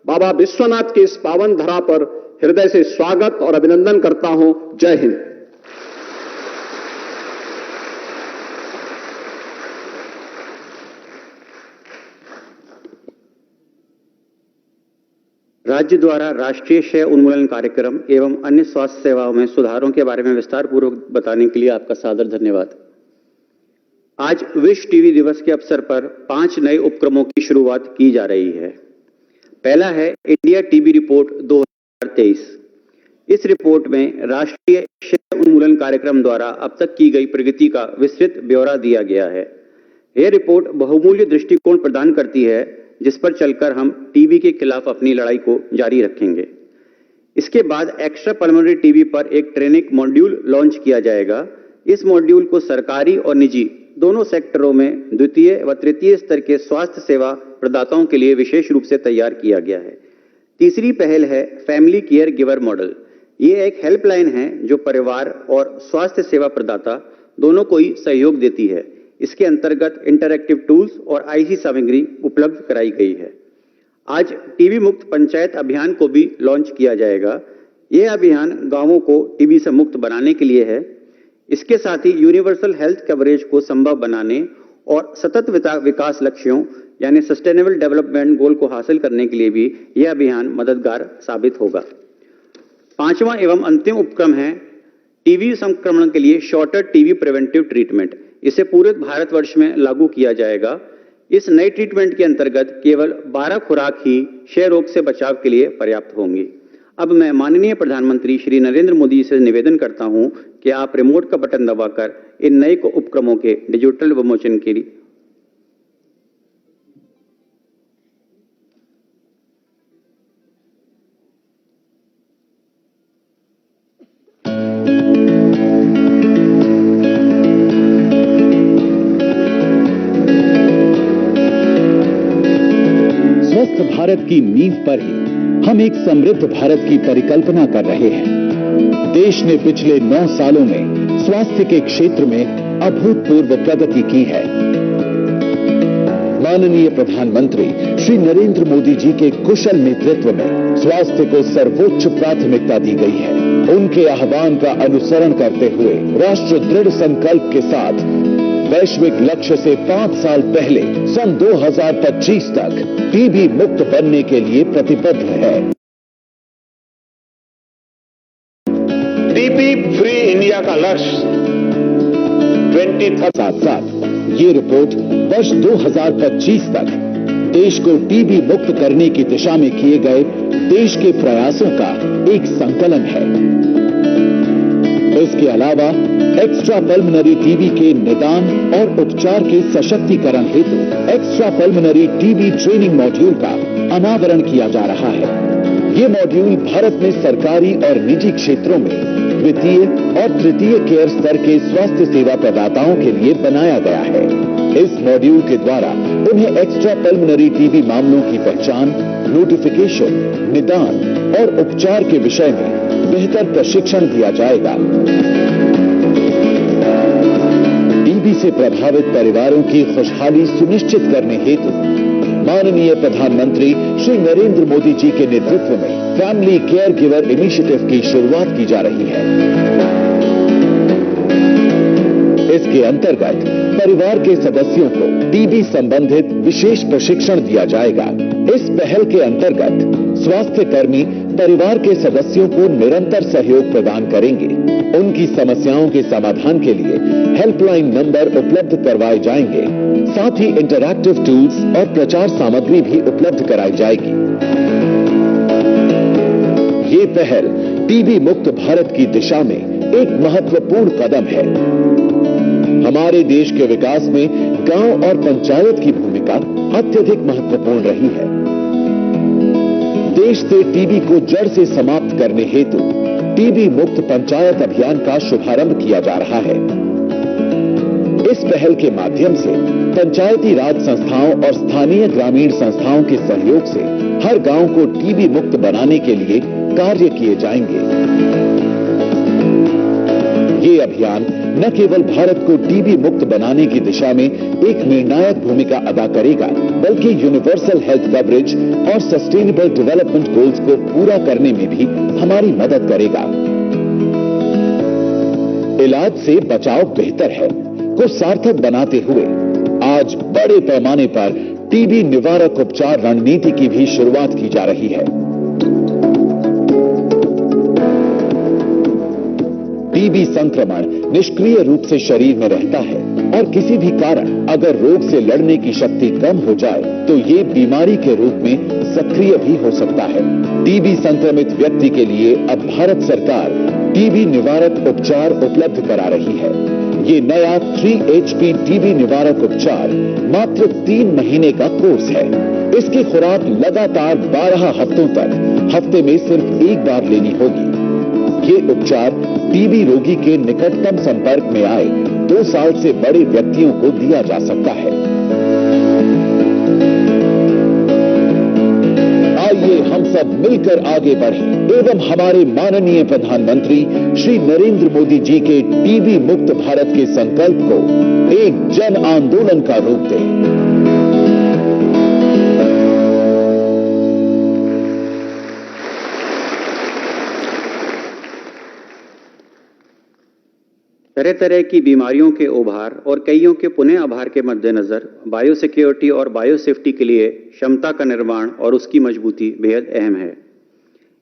बाबा विश्वनाथ की इस पावन धरा पर हृदय से स्वागत और अभिनंदन करता हूं। जय हिंद। राज्य द्वारा राष्ट्रीय क्षय उन्मूलन कार्यक्रम एवं अन्य स्वास्थ्य सेवाओं में सुधारों के बारे में विस्तार पूर्वक बताने के लिए आपका सादर धन्यवाद। आज विश्व टीबी दिवस के अवसर पर 5 नए उपक्रमों की शुरुआत की जा रही है। पहला है इंडिया टीबी रिपोर्ट 2023। इस रिपोर्ट में राष्ट्रीय क्षय उन्मूलन कार्यक्रम द्वारा अब तक की गई प्रगति का विस्तृत ब्यौरा दिया गया है। यह रिपोर्ट बहुमूल्य दृष्टिकोण प्रदान करती है जिस पर चलकर हम टीबी के खिलाफ अपनी लड़ाई को जारी रखेंगे। इसके बाद एक्स्ट्रा पल्मोनरी टीबी पर एक ट्रेनिंग मॉड्यूल लॉन्च किया जाएगा। इस मॉड्यूल को सरकारी और निजी दोनों सेक्टरों में द्वितीय व तृतीय स्तर के स्वास्थ्य सेवा प्रदाताओं के लिए विशेष रूप से तैयार किया गया है। तीसरी पहल है फैमिली केयर गिवर मॉडल। ये एक हेल्पलाइन है जो परिवार और स्वास्थ्य सेवा प्रदाता दोनों को ही सहयोग देती है। इसके अंतर्गत इंटरैक्टिव टूल्स और आईसी सामग्री उपलब्ध कराई गई है। आज टीबी मुक्त पंचायत अभियान को भी लॉन्च किया जाएगा। यह अभियान गांवों को टीबी से मुक्त बनाने के लिए है। इसके साथ ही यूनिवर्सल हेल्थ कवरेज को संभव बनाने और सतत विकास लक्ष्यों यानी सस्टेनेबल डेवलपमेंट गोल को हासिल करने के लिए भी यह अभियान मददगार साबित होगा। 5वां एवं अंतिम उपक्रम है टीबी संक्रमण के लिए शॉर्टर टीबी प्रिवेंटिव ट्रीटमेंट। इसे पूरे भारतवर्ष में लागू किया जाएगा। इस नए ट्रीटमेंट के अंतर्गत केवल 12 खुराक ही क्षय रोग से बचाव के लिए पर्याप्त होंगी। अब मैं माननीय प्रधानमंत्री श्री नरेंद्र मोदी से निवेदन करता हूं कि आप रिमोट का बटन दबाकर इन नए उपक्रमों के डिजिटल विमोचन के लिए भारत की नींव पर ही हम एक समृद्ध भारत की परिकल्पना कर रहे हैं। देश ने पिछले 9 सालों में स्वास्थ्य के क्षेत्र में अभूतपूर्व प्रगति की है। माननीय प्रधानमंत्री श्री नरेंद्र मोदी जी के कुशल नेतृत्व में स्वास्थ्य को सर्वोच्च प्राथमिकता दी गई है। उनके आह्वान का अनुसरण करते हुए राष्ट्र दृढ़ संकल्प के साथ वैश्विक लक्ष्य से 5 साल पहले सन 2025 तक टीबी मुक्त बनने के लिए प्रतिबद्ध है। टीबी फ्री इंडिया का लक्ष्य 2030 साथ साथ ये रिपोर्ट वर्ष 2025 तक देश को टीबी मुक्त करने की दिशा में किए गए देश के प्रयासों का एक संकलन है। इसके अलावा एक्स्ट्रा पल्मोनरी टीबी के निदान और उपचार के सशक्तिकरण हेतु extra pulmonary TB training module का अनावरण किया जा रहा है। ये मॉड्यूल भारत में सरकारी और निजी क्षेत्रों में द्वितीय और तृतीय केयर स्तर के स्वास्थ्य सेवा प्रदाताओं के लिए बनाया गया है। इस मॉड्यूल के द्वारा उन्हें एक्स्ट्रा पल्मोनरी टीबी मामलों की पहचान, नोटिफिकेशन, निदान और उपचार के विषय में बेहतर प्रशिक्षण दिया जाएगा। टीबी से प्रभावित परिवारों की खुशहाली सुनिश्चित करने हेतु माननीय प्रधानमंत्री श्री नरेंद्र मोदी जी के नेतृत्व में फैमिली केयर गिवर इनिशिएटिव की शुरुआत की जा रही है। इसके अंतर्गत परिवार के सदस्यों को टीबी संबंधित विशेष प्रशिक्षण दिया जाएगा। इस पहल के अंतर्गत स्वास्थ्य कर्मी परिवार के सदस्यों को निरंतर सहयोग प्रदान करेंगे। उनकी समस्याओं के समाधान के लिए हेल्पलाइन नंबर उपलब्ध करवाए जाएंगे। साथ ही इंटरैक्टिव टूल्स और प्रचार सामग्री भी उपलब्ध कराई जाएगी। ये पहल टीबी मुक्त भारत की दिशा में एक महत्वपूर्ण कदम है। हमारे देश के विकास में गांव और पंचायत की भूमिका अत्यधिक महत्वपूर्ण रही है। देश से टीबी को जड़ से समाप्त करने हेतु टीबी मुक्त पंचायत अभियान का शुभारंभ किया जा रहा है। इस पहल के माध्यम से पंचायती राज संस्थाओं और स्थानीय ग्रामीण संस्थाओं के सहयोग से हर गांव को टीबी मुक्त बनाने के लिए कार्य किए जाएंगे। ये अभियान न केवल भारत को टीबी मुक्त बनाने की दिशा में एक निर्णायक भूमिका अदा करेगा, बल्कि यूनिवर्सल हेल्थ कवरेज और सस्टेनेबल डेवलपमेंट गोल्स को पूरा करने में भी हमारी मदद करेगा। इलाज से बचाव बेहतर है को सार्थक बनाते हुए आज बड़े पैमाने पर टीबी निवारक उपचार रणनीति की भी शुरुआत की जा रही है। टीबी संक्रमण निष्क्रिय रूप से शरीर में रहता है और किसी भी कारण अगर रोग से लड़ने की शक्ति कम हो जाए तो ये बीमारी के रूप में सक्रिय भी हो सकता है। टीबी संक्रमित व्यक्ति के लिए अब भारत सरकार टीबी निवारक उपचार उपलब्ध करा रही है। ये नया 3HP टीबी निवारक उपचार मात्र 3 महीने का कोर्स है। इसकी खुराक लगातार 12 हफ्तों तक हफ्ते में सिर्फ एक बार लेनी होगी। ये उपचार टीबी रोगी के निकटतम संपर्क में आए 2 साल से बड़े व्यक्तियों को दिया जा सकता है। आइए हम सब मिलकर आगे बढ़ें एवं हमारे माननीय प्रधानमंत्री श्री नरेंद्र मोदी जी के टीबी मुक्त भारत के संकल्प को एक जन आंदोलन का रूप दें। तरह तरह की बीमारियों के उभार और कईयों के पुनः आभार के मद्देनजर बायोसिक्योरिटी और बायोसेफ्टी के लिए क्षमता का निर्माण और उसकी मजबूती बेहद अहम है।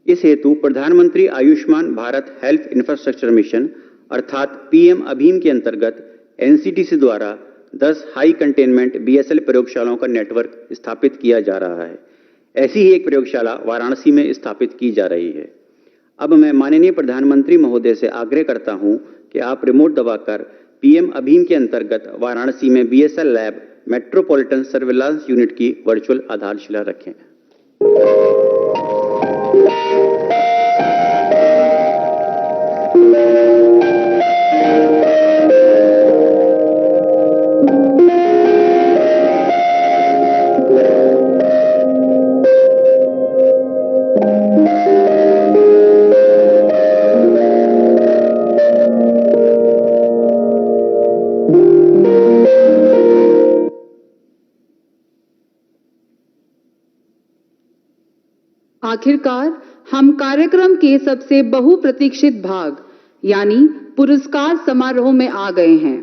इस हेतु प्रधानमंत्री Ayushman Bharat health infrastructure mission अर्थात पीएम अभीम के अंतर्गत एनसीटीसी द्वारा 10 हाई कंटेनमेंट बीएसएल प्रयोगशालाओं का नेटवर्क स्थापित किया जा रहा है। ऐसी ही एक प्रयोगशाला वाराणसी में स्थापित की जा रही है। अब मैं माननीय प्रधानमंत्री महोदय से आग्रह करता हूं कि आप रिमोट दबाकर पीएम अभीम के अंतर्गत वाराणसी में BSL lab metropolitan surveillance unit की वर्चुअल आधारशिला रखें। आखिरकार हम कार्यक्रम के सबसे बहुप्रतीक्षित भाग यानी पुरस्कार समारोह में आ गए हैं।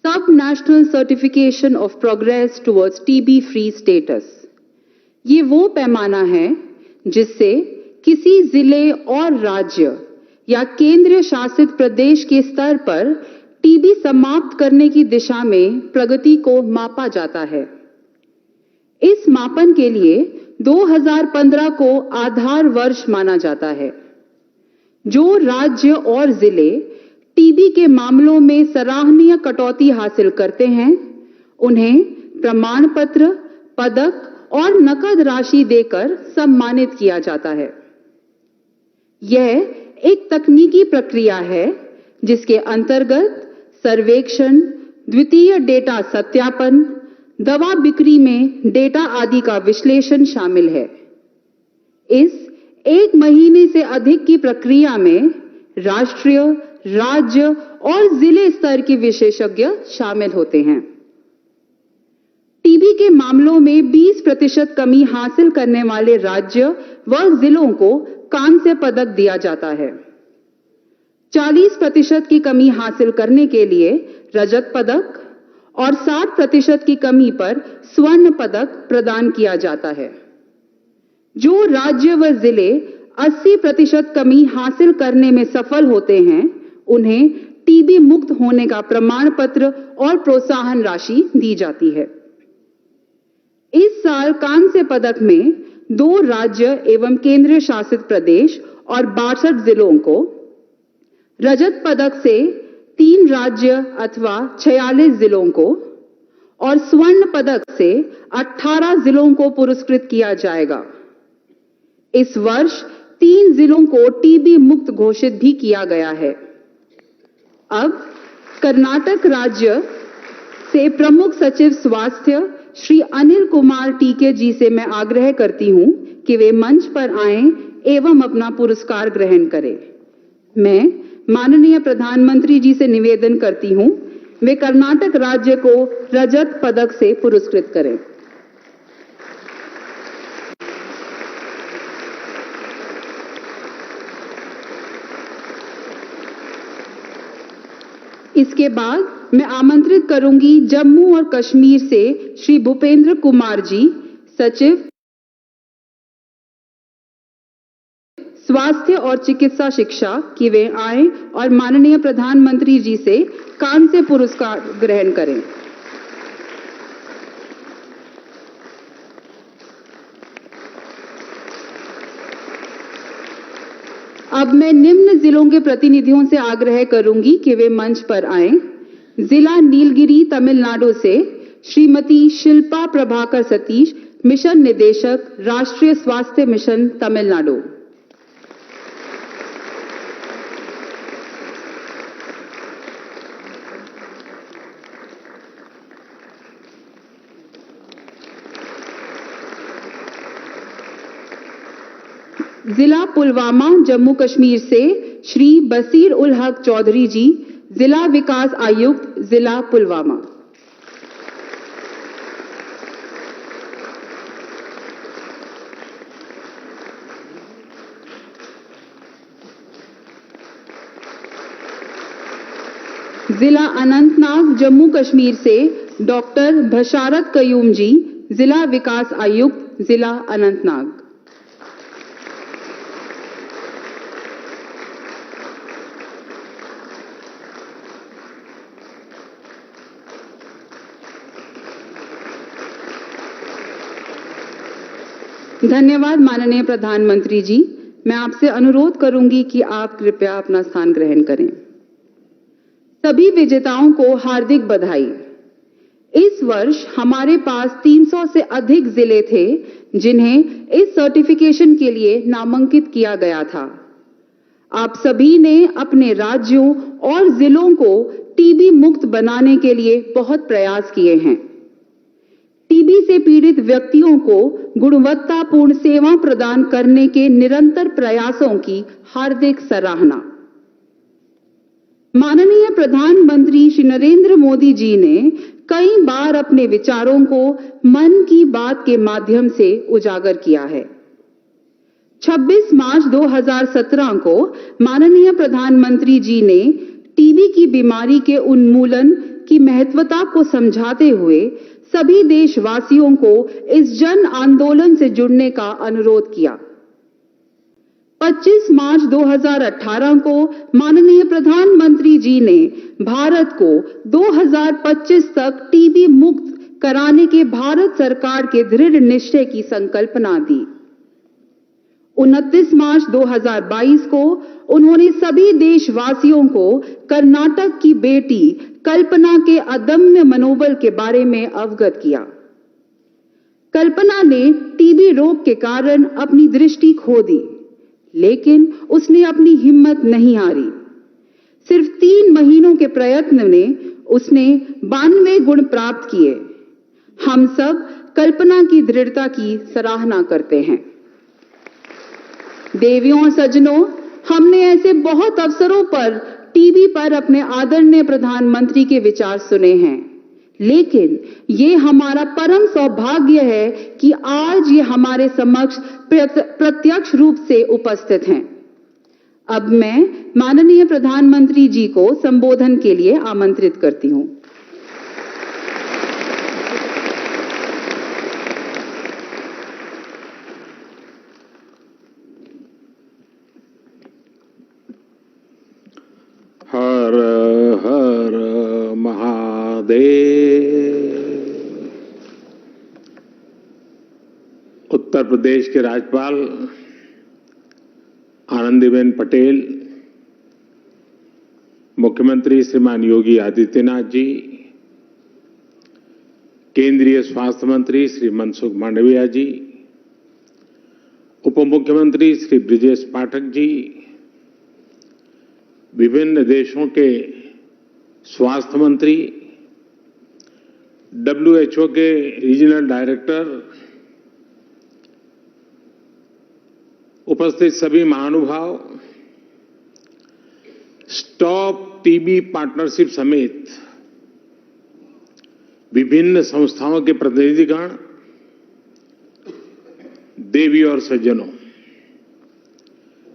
सब national certification of progress towards TB free status. ये वो पैमाना है जिससे किसी जिले और राज्य या केंद्र शासित प्रदेश के स्तर पर टीबी समाप्त करने की दिशा में प्रगति को मापा जाता है। इस मापन के लिए 2015 को आधार वर्ष माना जाता है। जो राज्य और जिले टीबी के मामलों में सराहनीय कटौती हासिल करते हैं, उन्हें प्रमाण पत्र, पदक और नकद राशि देकर सम्मानित किया जाता है। यह एक तकनीकी प्रक्रिया है जिसके अंतर्गत सर्वेक्षण, द्वितीय डेटा सत्यापन, दवा बिक्री में डेटा आदि का विश्लेषण शामिल है। इस 1 महीने से अधिक की प्रक्रिया में राष्ट्रीय, राज्य और जिले स्तर के विशेषज्ञ शामिल होते हैं। टीबी के मामलों में 20% कमी हासिल करने वाले राज्य व जिलों को कांस्य पदक दिया जाता है। 40% की कमी हासिल करने के लिए रजत पदक और 60% की कमी पर स्वर्ण पदक प्रदान किया जाता है। जो राज्य व जिले 80% कमी हासिल करने में सफल होते हैं, उन्हें टीबी मुक्त होने का प्रमाण पत्र और प्रोत्साहन राशि दी जाती है। इस साल कांस्य पदक में 2 राज्य एवं केंद्र शासित प्रदेश और 62 जिलों को, रजत पदक से 3 राज्य अथवा 46 जिलों को और स्वर्ण पदक से 18 जिलों को पुरस्कृत किया जाएगा। इस वर्ष 3 जिलों को टीबी मुक्त घोषित भी किया गया है। अब कर्नाटक राज्य से प्रमुख सचिव स्वास्थ्य श्री अनिल कुमार टीके जी से मैं आग्रह करती हूं कि वे मंच पर आएं एवं अपना पुरस्कार ग्रहण करें। मैं माननीय प्रधानमंत्री जी से निवेदन करती हूं, वे कर्नाटक राज्य को रजत पदक से पुरस्कृत करें। इसके बाद मैं आमंत्रित करूंगी जम्मू और कश्मीर से श्री भूपेंद्र कुमार जी, सचिव स्वास्थ्य और चिकित्सा शिक्षा, कि वे आए और माननीय प्रधानमंत्री जी से कांस्य पुरस्कार ग्रहण करें। अब मैं निम्न जिलों के प्रतिनिधियों से आग्रह करूंगी कि वे मंच पर आएं। जिला नीलगिरी तमिलनाडु से श्रीमती शिल्पा प्रभाकर सतीश, मिशन निदेशक, राष्ट्रीय स्वास्थ्य मिशन तमिलनाडु। जिला पुलवामा जम्मू कश्मीर से श्री बसीर उल हक चौधरी जी, जिला विकास आयुक्त, जिला पुलवामा। जिला अनंतनाग जम्मू कश्मीर से डॉक्टर बशारत कयूम जी, जिला विकास आयुक्त, जिला अनंतनाग। धन्यवाद माननीय प्रधानमंत्री जी। मैं आपसे अनुरोध करूंगी कि आप कृपया अपना स्थान ग्रहण करें। सभी विजेताओं को हार्दिक बधाई। इस वर्ष हमारे पास 300 से अधिक जिले थे जिन्हें इस सर्टिफिकेशन के लिए नामांकित किया गया था। आप सभी ने अपने राज्यों और जिलों को टीबी मुक्त बनाने के लिए बहुत प्रयास किए हैं। टीबी से पीड़ित व्यक्तियों को गुणवत्तापूर्ण सेवा प्रदान करने के निरंतर प्रयासों की हार्दिक सराहना। माननीय प्रधानमंत्री श्री नरेंद्र मोदी जी ने कई बार अपने विचारों को मन की बात के माध्यम से उजागर किया है। 26 मार्च 2017 को माननीय प्रधानमंत्री जी ने टीबी की बीमारी के उन्मूलन की महत्वता को समझाते हुए सभी देशवासियों को इस जन आंदोलन से जुड़ने का अनुरोध किया। 25 मार्च 2018 को माननीय प्रधानमंत्री जी ने भारत को 2025 तक टीबी मुक्त कराने के भारत सरकार के दृढ़ निश्चय की संकल्पना दी। 29 मार्च 2022 को उन्होंने सभी देशवासियों को कर्नाटक की बेटी कल्पना के अदम्य मनोबल के बारे में अवगत किया। कल्पना ने टीबी रोग के कारण अपनी दृष्टि खो दी, लेकिन उसने अपनी हिम्मत नहीं हारी। सिर्फ 3 महीनों के प्रयत्न में उसने 92 गुण प्राप्त किए। हम सब कल्पना की दृढ़ता की सराहना करते हैं। देवियों और सज्जनों, हमने ऐसे बहुत अवसरों पर टीबी पर अपने आदरणीय प्रधानमंत्री के विचार सुने हैं, लेकिन ये हमारा परम सौभाग्य है कि आज ये हमारे समक्ष प्रत्यक्ष रूप से उपस्थित हैं। अब मैं माननीय प्रधानमंत्री जी को संबोधन के लिए आमंत्रित करती हूं। हर हर महादेव। उत्तर प्रदेश के राज्यपाल आनंदीबेन पटेल, मुख्यमंत्री श्रीमान योगी आदित्यनाथ जी, केंद्रीय स्वास्थ्य मंत्री श्री मनसुख मांडविया जी, उप मुख्यमंत्री श्री ब्रिजेश पाठक जी, विभिन्न देशों के स्वास्थ्य मंत्री, WHO के रीजनल डायरेक्टर, उपस्थित सभी महानुभाव, स्टॉप टीबी पार्टनरशिप समेत विभिन्न संस्थाओं के प्रतिनिधिगण, देवी और सज्जनों,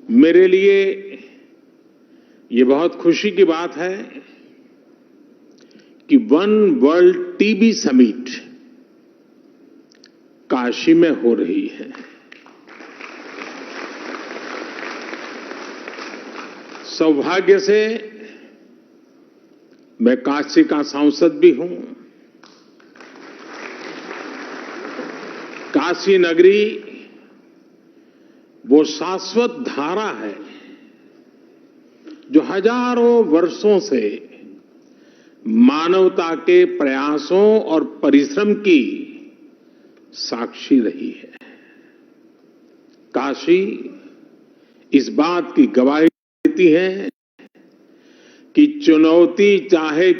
मेरे लिए ये बहुत खुशी की बात है कि one world TB summit Kashi में हो रही है। सौभाग्य से मैं काशी का सांसद भी हूं। काशी नगरी वो शाश्वत धारा है जो हजारों वर्षों से मानवता के प्रयासों और परिश्रम की साक्षी रही है। काशी इस बात की गवाही देती है कि चुनौती चाहे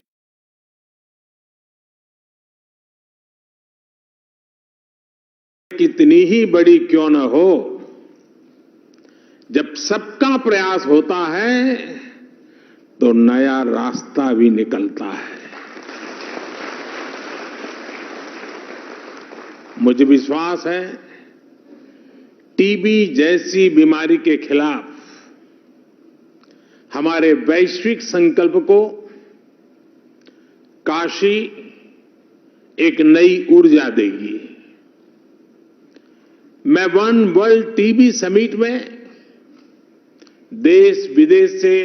कितनी ही बड़ी क्यों न हो, जब सबका प्रयास होता है तो नया रास्ता भी निकलता है। मुझे विश्वास है टीबी जैसी बीमारी के खिलाफ हमारे वैश्विक संकल्प को काशी एक नई ऊर्जा देगी। मैं वन वर्ल्ड टीबी समिट में देश विदेश से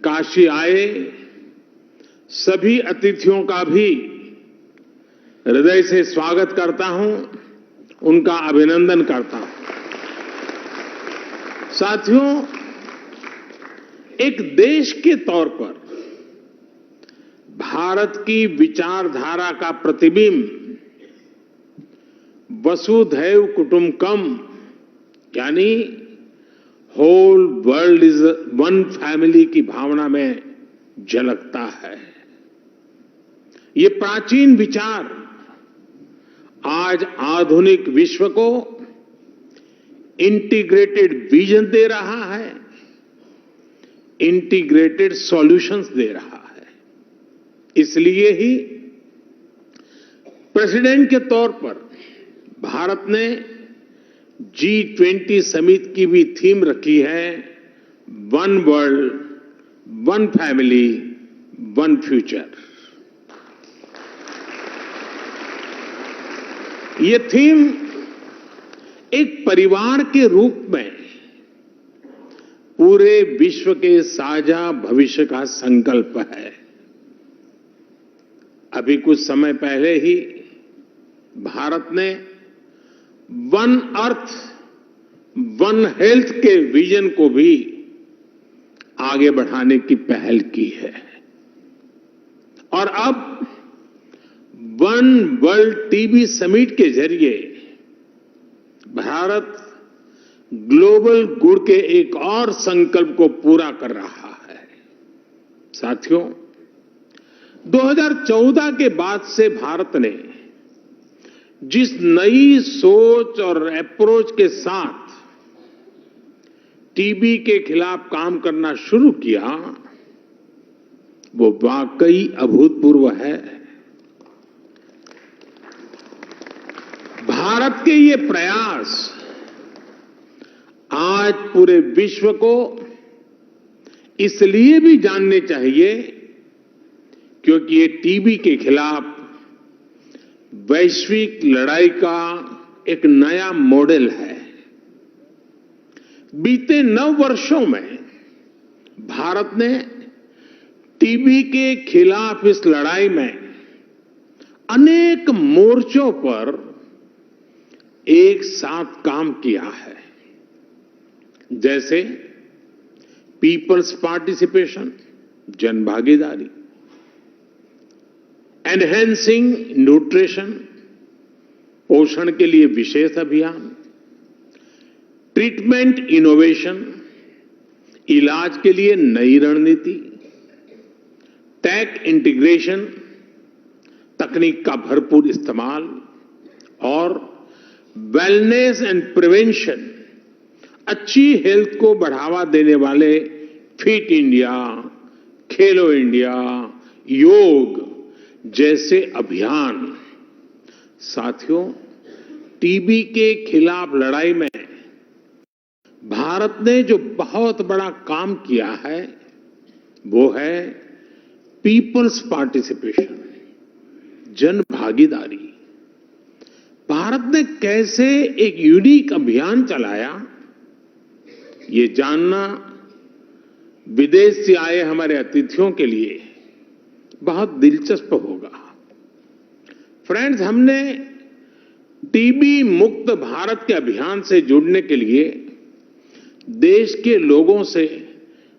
काशी आए सभी अतिथियों का भी हृदय से स्वागत करता हूं, उनका अभिनंदन करता हूं। साथियों, एक देश के तौर पर भारत की विचारधारा का प्रतिबिंब वसुधैव कुटुंबकम यानी whole world is one family की भावना में झलकता है। ये प्राचीन विचार आज आधुनिक विश्व को इंटीग्रेटेड विजन दे रहा है, इंटीग्रेटेड सॉल्यूशंस दे रहा है। इसलिए ही प्रेसिडेंट के तौर पर भारत ने G20 समिट की भी थीम रखी है, one world, one family, one future. ये थीम एक परिवार के रूप में पूरे विश्व के साझा भविष्य का संकल्प है। अभी कुछ समय पहले ही भारत ने वन अर्थ वन हेल्थ के विजन को भी आगे बढ़ाने की पहल की है और अब वन वर्ल्ड टीबी समिट के जरिए भारत ग्लोबल गुड के एक और संकल्प को पूरा कर रहा है। साथियों, 2014 के बाद से भारत ने जिस नई सोच और अप्रोच के साथ टीबी के खिलाफ काम करना शुरू किया, वो वाकई अभूतपूर्व है। भारत के ये प्रयास आज पूरे विश्व को इसलिए भी जानने चाहिए क्योंकि ये टीबी के खिलाफ वैश्विक लड़ाई का एक नया मॉडल है। बीते 9 वर्षों में भारत ने टीबी के खिलाफ इस लड़ाई में अनेक मोर्चों पर एक साथ काम किया है, जैसे पीपल्स पार्टिसिपेशन, जन भागीदारी, एनहेंसिंग न्यूट्रिशन, पोषण के लिए विशेष अभियान, ट्रीटमेंट इनोवेशन, इलाज के लिए नई रणनीति, टेक इंटीग्रेशन, तकनीक का भरपूर इस्तेमाल और वेलनेस एंड प्रिवेंशन, अच्छी हेल्थ को बढ़ावा देने वाले फिट इंडिया, खेलो इंडिया, योग जैसे अभियान। साथियों, टीबी के खिलाफ लड़ाई में भारत ने जो बहुत बड़ा काम किया है वो है पीपल्स पार्टिसिपेशन, जन भागीदारी। भारत ने कैसे एक यूनिक अभियान चलाया, ये जानना विदेश से आए हमारे अतिथियों के लिए बहुत दिलचस्प होगा। फ्रेंड्स, हमने टीबी मुक्त भारत के अभियान से जुड़ने के लिए देश के लोगों से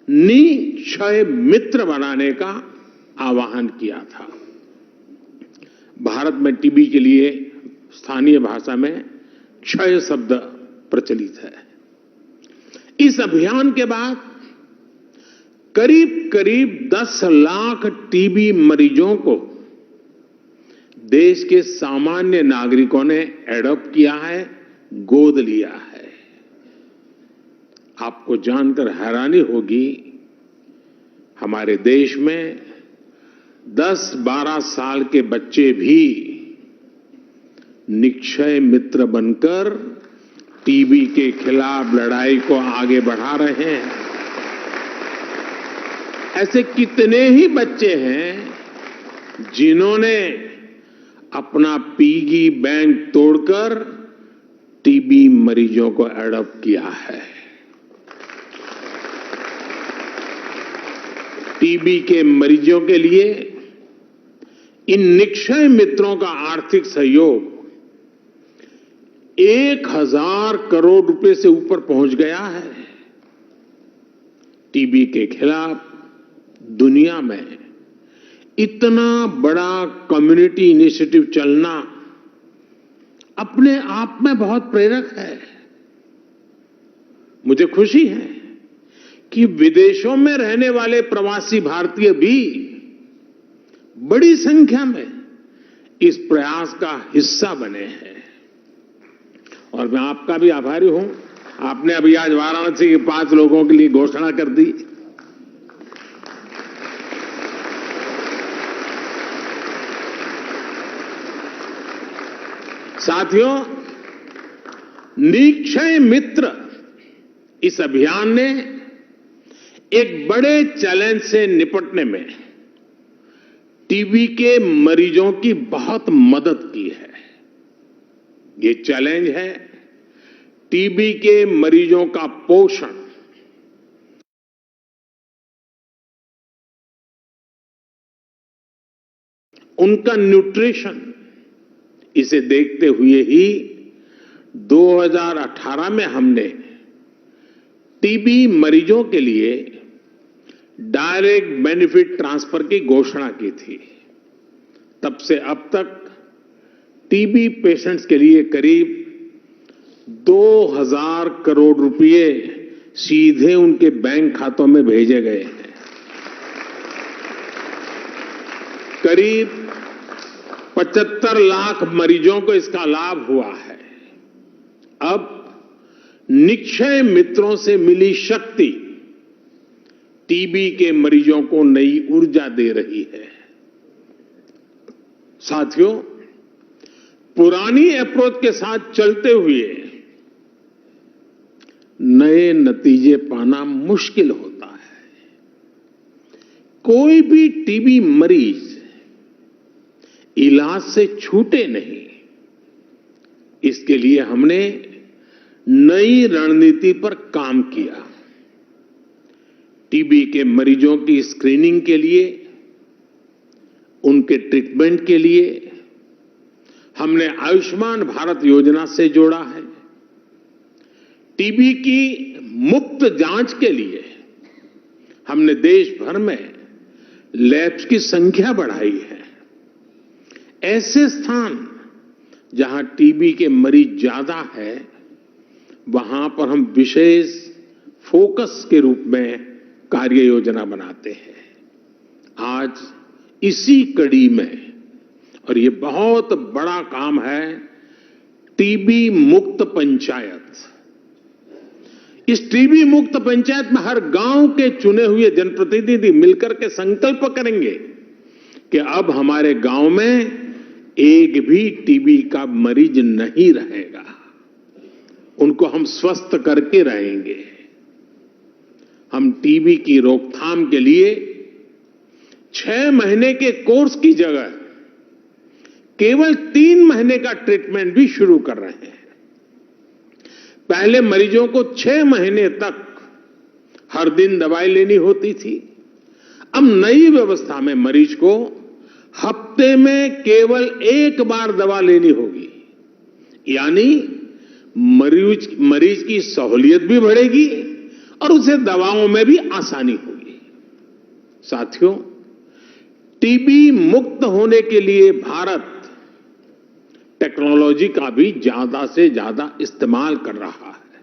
निक्षय मित्र बनाने का आह्वान किया था। भारत में टीबी के लिए स्थानीय भाषा में क्षय शब्द प्रचलित है। इस अभियान के बाद करीब 10 लाख टीबी मरीजों को देश के सामान्य नागरिकों ने एडॉप्ट किया है, गोद लिया है। आपको जानकर हैरानी होगी, हमारे देश में 10-12 साल के बच्चे भी निक्षय मित्र बनकर टीबी के खिलाफ लड़ाई को आगे बढ़ा रहे हैं। ऐसे कितने ही बच्चे हैं जिन्होंने अपना पिगी बैंक तोड़कर टीबी मरीजों को एडॉप्ट किया है। टीबी के मरीजों के लिए इन निक्षय मित्रों का आर्थिक सहयोग 1000 करोड़ रुपए से ऊपर पहुंच गया है। टीबी के खिलाफ दुनिया में इतना बड़ा कम्युनिटी इनिशिएटिव चलना अपने आप में बहुत प्रेरक है। मुझे खुशी है कि विदेशों में रहने वाले प्रवासी भारतीय भी बड़ी संख्या में इस प्रयास का हिस्सा बने हैं और मैं आपका भी आभारी हूं। आपने अभी आज वाराणसी के 5 लोगों के लिए घोषणा कर दी। साथियों, निक्षय मित्र इस अभियान ने एक बड़े चैलेंज से निपटने में टीबी के मरीजों की बहुत मदद की है। ये चैलेंज है टीबी के मरीजों का पोषण, उनका न्यूट्रिशन, इसे देखते हुए ही 2018 में हमने टीबी मरीजों के लिए डायरेक्ट बेनिफिट ट्रांसफर की घोषणा की थी। तब से अब तक टीबी पेशेंट्स के लिए करीब 2000 करोड़ रुपए सीधे उनके बैंक खातों में भेजे गए हैं। करीब 75 लाख मरीजों को इसका लाभ हुआ है। अब निक्षय मित्रों से मिली शक्ति टीबी के मरीजों को नई ऊर्जा दे रही है। साथियों, पुरानी अप्रोच के साथ चलते हुए नए नतीजे पाना मुश्किल होता है। कोई भी टीबी मरीज इलाज से छूटे नहीं, इसके लिए हमने नई रणनीति पर काम किया। टीबी के मरीजों की स्क्रीनिंग के लिए, उनके ट्रीटमेंट के लिए हमने आयुष्मान भारत योजना से जोड़ा है। टीबी की मुफ्त जांच के लिए हमने देश भर में लैब्स की संख्या बढ़ाई है। ऐसे स्थान जहां टीबी के मरीज ज्यादा है, वहां पर हम विशेष फोकस के रूप में कार्य योजना बनाते हैं। आज इसी कड़ी में, और ये बहुत बड़ा काम है, टीबी मुक्त पंचायत। इस टीबी मुक्त पंचायत में हर गांव के चुने हुए जनप्रतिनिधि मिलकर के संकल्प करेंगे कि अब हमारे गांव में एक भी टीबी का मरीज नहीं रहेगा, उनको हम स्वस्थ करके रहेंगे। हम टीबी की रोकथाम के लिए 6 महीने के कोर्स की जगह केवल 3 महीने का ट्रीटमेंट भी शुरू कर रहे हैं। पहले मरीजों को 6 महीने तक हर दिन दवाई लेनी होती थी। अब नई व्यवस्था में मरीज को हफ्ते में केवल 1 बार दवा लेनी होगी, यानी मरीज की सहूलियत भी बढ़ेगी और उसे दवाओं में भी आसानी होगी। साथियों, टीबी मुक्त होने के लिए भारत टेक्नोलॉजी का भी ज्यादा से ज्यादा इस्तेमाल कर रहा है।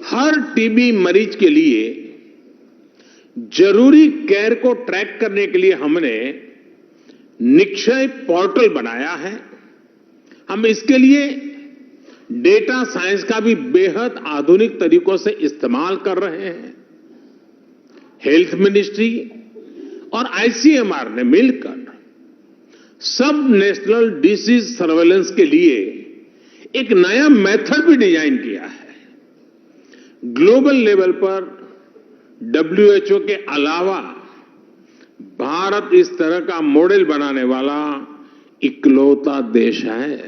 हर टीबी मरीज के लिए जरूरी केयर को ट्रैक करने के लिए हमने निक्षय पोर्टल बनाया है। हम इसके लिए डेटा साइंस का भी बेहद आधुनिक तरीकों से इस्तेमाल कर रहे हैं। हेल्थ मिनिस्ट्री और आईसीएमआर ने मिलकर सब नेशनल डिसीज सर्वेलेंस के लिए एक नया मेथड भी डिजाइन किया है। ग्लोबल लेवल पर WHO के अलावा भारत इस तरह का मॉडल बनाने वाला इकलौता देश है।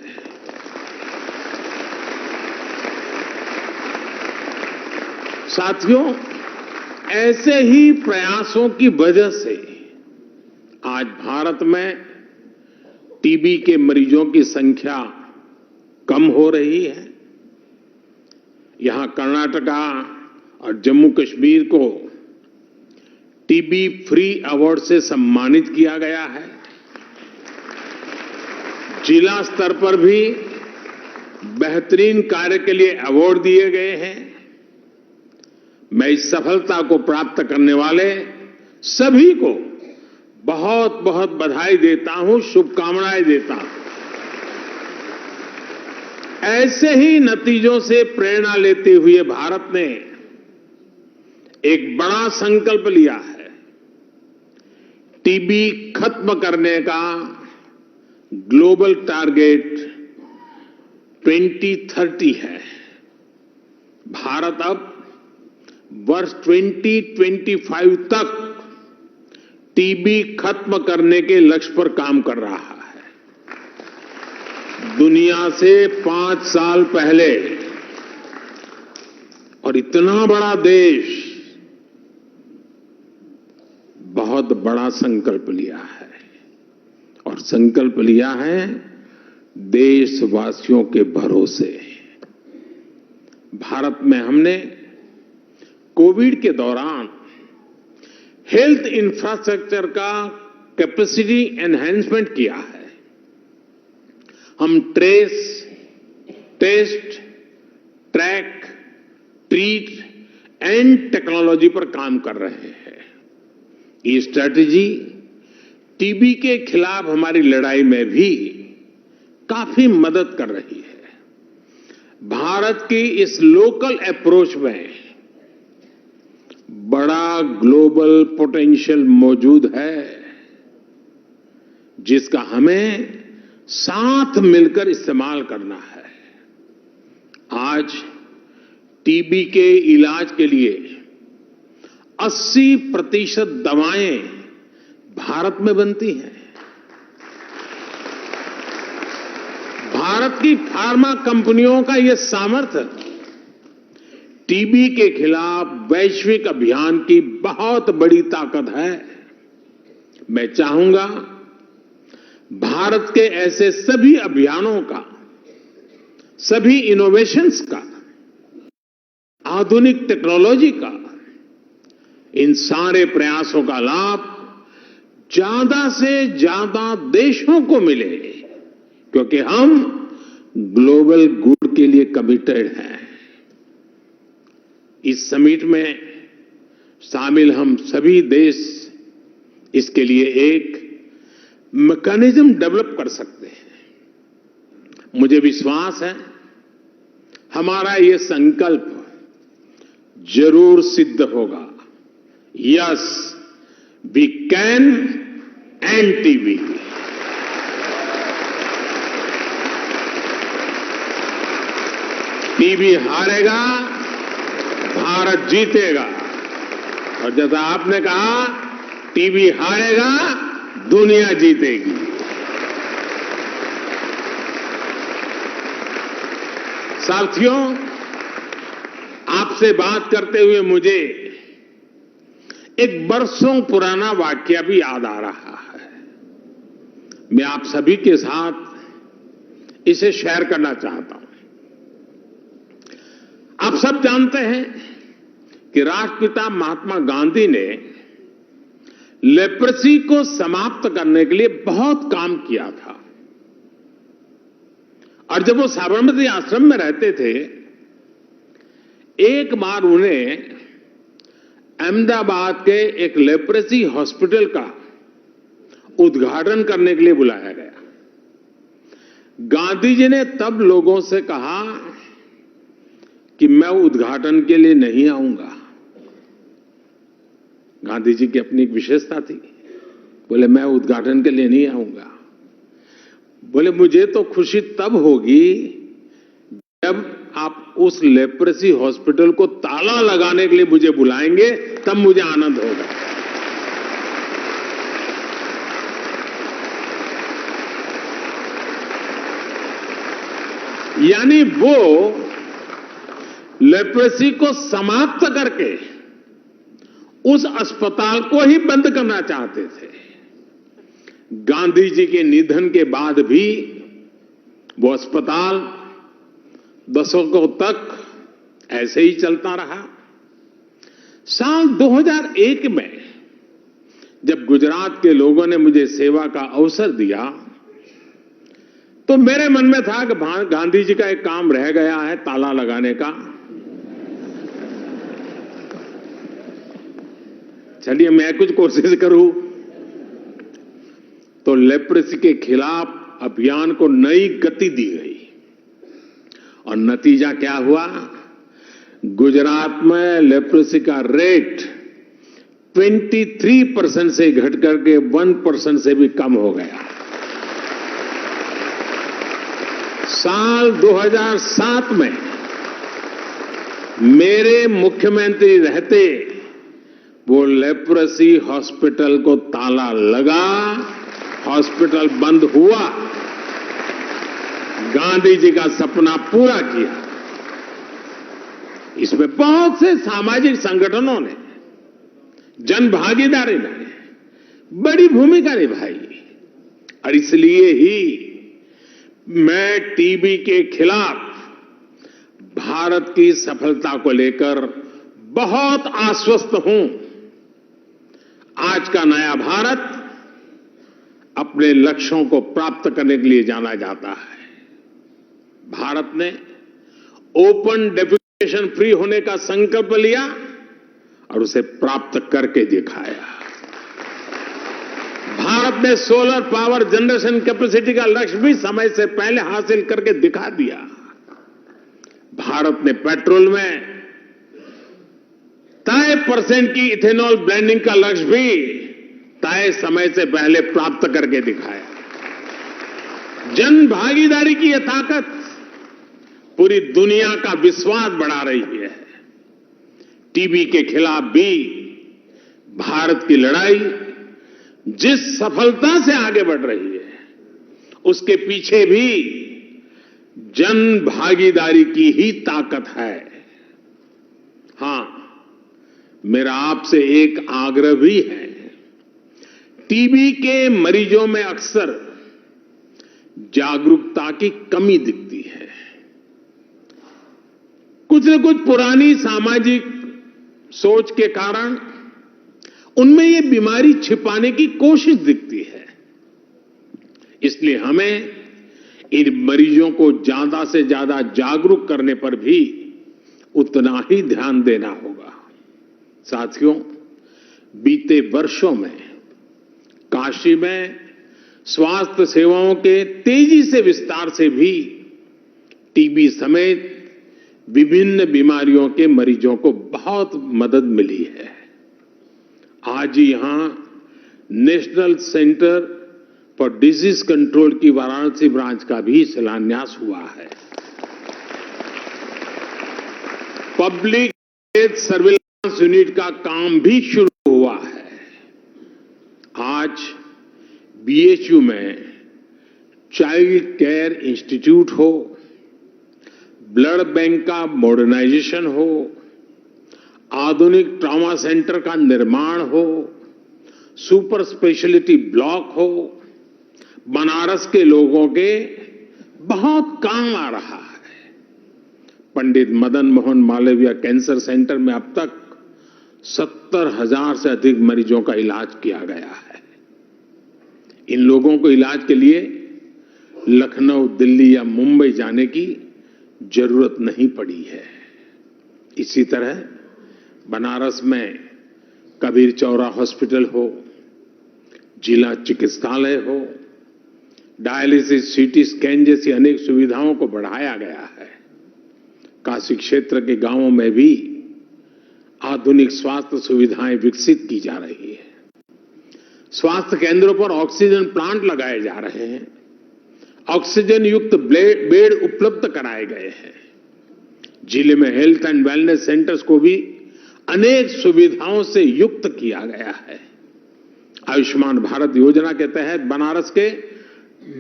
साथियों, ऐसे ही प्रयासों की वजह से आज भारत में टीबी के मरीजों की संख्या कम हो रही है। यहां कर्नाटका और जम्मू कश्मीर को टीबी फ्री अवार्ड से सम्मानित किया गया है। जिला स्तर पर भी बेहतरीन कार्य के लिए अवार्ड दिए गए हैं। मैं इस सफलता को प्राप्त करने वाले सभी को बहुत बहुत बधाई देता हूं, शुभकामनाएं देता हूं। ऐसे ही नतीजों से प्रेरणा लेते हुए भारत ने एक बड़ा संकल्प लिया है। टीबी खत्म करने का ग्लोबल टारगेट 2030 है। भारत अब वर्ष 2025 तक टीबी खत्म करने के लक्ष्य पर काम कर रहा है। दुनिया से 5 साल पहले, और इतना बड़ा देश बहुत बड़ा संकल्प लिया है। और और संकल्प लिया है देशवासियों के भरोसे। भारत में हमने कोविड के दौरान हेल्थ इंफ्रास्ट्रक्चर का कैपेसिटी एनहेंसमेंट किया है। हम trace, test, track, treat and technology पर काम कर रहे हैं। ये स्ट्रैटेजी टीबी के खिलाफ हमारी लड़ाई में भी काफी मदद कर रही है। भारत की इस लोकल अप्रोच में बड़ा ग्लोबल पोटेंशियल मौजूद है, जिसका हमें साथ मिलकर इस्तेमाल करना है। आज टीबी के इलाज के लिए 80% दवाएं भारत में बनती हैं। भारत की फार्मा कंपनियों का यह सामर्थ्य टीबी के खिलाफ वैश्विक अभियान की बहुत बड़ी ताकत है। मैं चाहूंगा भारत के ऐसे सभी अभियानों का, सभी इनोवेशंस का, आधुनिक टेक्नोलॉजी का, इन सारे प्रयासों का लाभ ज्यादा से ज्यादा देशों को मिले, क्योंकि हम ग्लोबल गुड के लिए कमिटेड हैं। इस समिट में शामिल हम सभी देश इसके लिए एक मैकेनिज्म डेवलप कर सकते हैं। मुझे विश्वास है हमारा ये संकल्प जरूर सिद्ध होगा। Yes, we can end TB. TB हारेगा, भारत जीतेगा। और जैसा आपने कहा, टीबी हारेगा, दुनिया जीतेगी। साथियों, आपसे बात करते हुए मुझे एक बरसों पुराना वाकया भी याद आ रहा है। मैं आप सभी के साथ इसे शेयर करना चाहता हूं। आप सब जानते हैं कि राष्ट्रपिता महात्मा गांधी ने लेप्रेसी को समाप्त करने के लिए बहुत काम किया था। और जब वो साबरमती आश्रम में रहते थे, एक बार उन्हें अहमदाबाद के एक लेप्रेसी हॉस्पिटल का उद्घाटन करने के लिए बुलाया गया। गांधी जी ने तब लोगों से कहा कि मैं उद्घाटन के लिए नहीं आऊंगा। गांधी जी की अपनी एक विशेषता थी। बोले मैं उद्घाटन के लिए नहीं आऊंगा। बोले मुझे तो खुशी तब होगी जब आप उस लेप्रेसी हॉस्पिटल को ताला लगाने के लिए मुझे बुलाएंगे, तब मुझे आनंद होगा। यानी वो लेप्रेसी को समाप्त करके उस अस्पताल को ही बंद करना चाहते थे। गांधी जी के निधन के बाद भी वो अस्पताल दशकों तक ऐसे ही चलता रहा। साल 2001 में जब गुजरात के लोगों ने मुझे सेवा का अवसर दिया, तो मेरे मन में था कि गांधी जी का एक काम रह गया है, ताला लगाने का। चलिए मैं कुछ कोशिश करूं। तो लेप्रेसी के खिलाफ अभियान को नई गति दी गई और नतीजा क्या हुआ? गुजरात में लेप्रेसी का रेट 23% से घट करके 1% से भी कम हो गया। साल 2007 में मेरे मुख्यमंत्री रहते वो लेप्रेसी हॉस्पिटल को ताला लगा, हॉस्पिटल बंद हुआ। गांधी जी का सपना पूरा किया। इसमें बहुत से सामाजिक संगठनों ने, जन भागीदारी ने बड़ी भूमिका निभाई। और इसलिए ही मैं टीबी के खिलाफ भारत की सफलता को लेकर बहुत आश्वस्त हूं। आज का नया भारत अपने लक्ष्यों को प्राप्त करने के लिए जाना जाता है। भारत ने ओपन डेफिकेशन फ्री होने का संकल्प लिया और उसे प्राप्त करके दिखाया। भारत ने सोलर पावर जनरेशन कैपेसिटी का लक्ष्य भी समय से पहले हासिल करके दिखा दिया। भारत ने पेट्रोल में तय % की इथेनॉल ब्लेंडिंग का लक्ष्य भी तय समय से पहले प्राप्त करके दिखाया। जन भागीदारी की यह ताकत पूरी दुनिया का विश्वास बढ़ा रही है। टीबी के खिलाफ भी भारत की लड़ाई जिस सफलता से आगे बढ़ रही है, उसके पीछे भी जन भागीदारी की ही ताकत है। हां, मेरा आपसे एक आग्रह भी है। टीबी के मरीजों में अक्सर जागरूकता की कमी दिखती है। कुछ न कुछ पुरानी सामाजिक सोच के कारण उनमें ये बीमारी छिपाने की कोशिश दिखती है। इसलिए हमें इन मरीजों को ज्यादा से ज्यादा जागरूक करने पर भी उतना ही ध्यान देना होगा। साथियों, बीते वर्षों में काशी में स्वास्थ्य सेवाओं के तेजी से विस्तार से भी टीबी समेत विभिन्न बीमारियों के मरीजों को बहुत मदद मिली है। आज यहां national centre for disease control की वाराणसी ब्रांच का भी शिलान्यास हुआ है। पब्लिक हेल्थ सर्विलांस यूनिट का काम भी शुरू हुआ है। आज बीएचयू में चाइल्ड केयर इंस्टीट्यूट हो, ब्लड बैंक का मॉडर्नाइजेशन हो, आधुनिक ट्रॉमा सेंटर का निर्माण हो, सुपर स्पेशलिटी ब्लॉक हो, बनारस के लोगों के बहुत काम आ रहा है। पंडित मदन मोहन मालवीय कैंसर सेंटर में अब तक 70,000 से अधिक मरीजों का इलाज किया गया है। इन लोगों को इलाज के लिए लखनऊ, दिल्ली या मुंबई जाने की जरूरत नहीं पड़ी है। इसी तरह बनारस में कबीर चौरा हॉस्पिटल हो, जिला चिकित्सालय हो, डायलिसिस, सीटी स्कैन जैसी अनेक सुविधाओं को बढ़ाया गया है। काशी क्षेत्र के गांवों में भी आधुनिक स्वास्थ्य सुविधाएं विकसित की जा रही है। स्वास्थ्य केंद्रों पर ऑक्सीजन प्लांट लगाए जा रहे हैं। ऑक्सीजन युक्त बेड उपलब्ध कराए गए हैं। जिले में हेल्थ एंड वेलनेस सेंटर्स को भी अनेक सुविधाओं से युक्त किया गया है। आयुष्मान भारत योजना के तहत बनारस के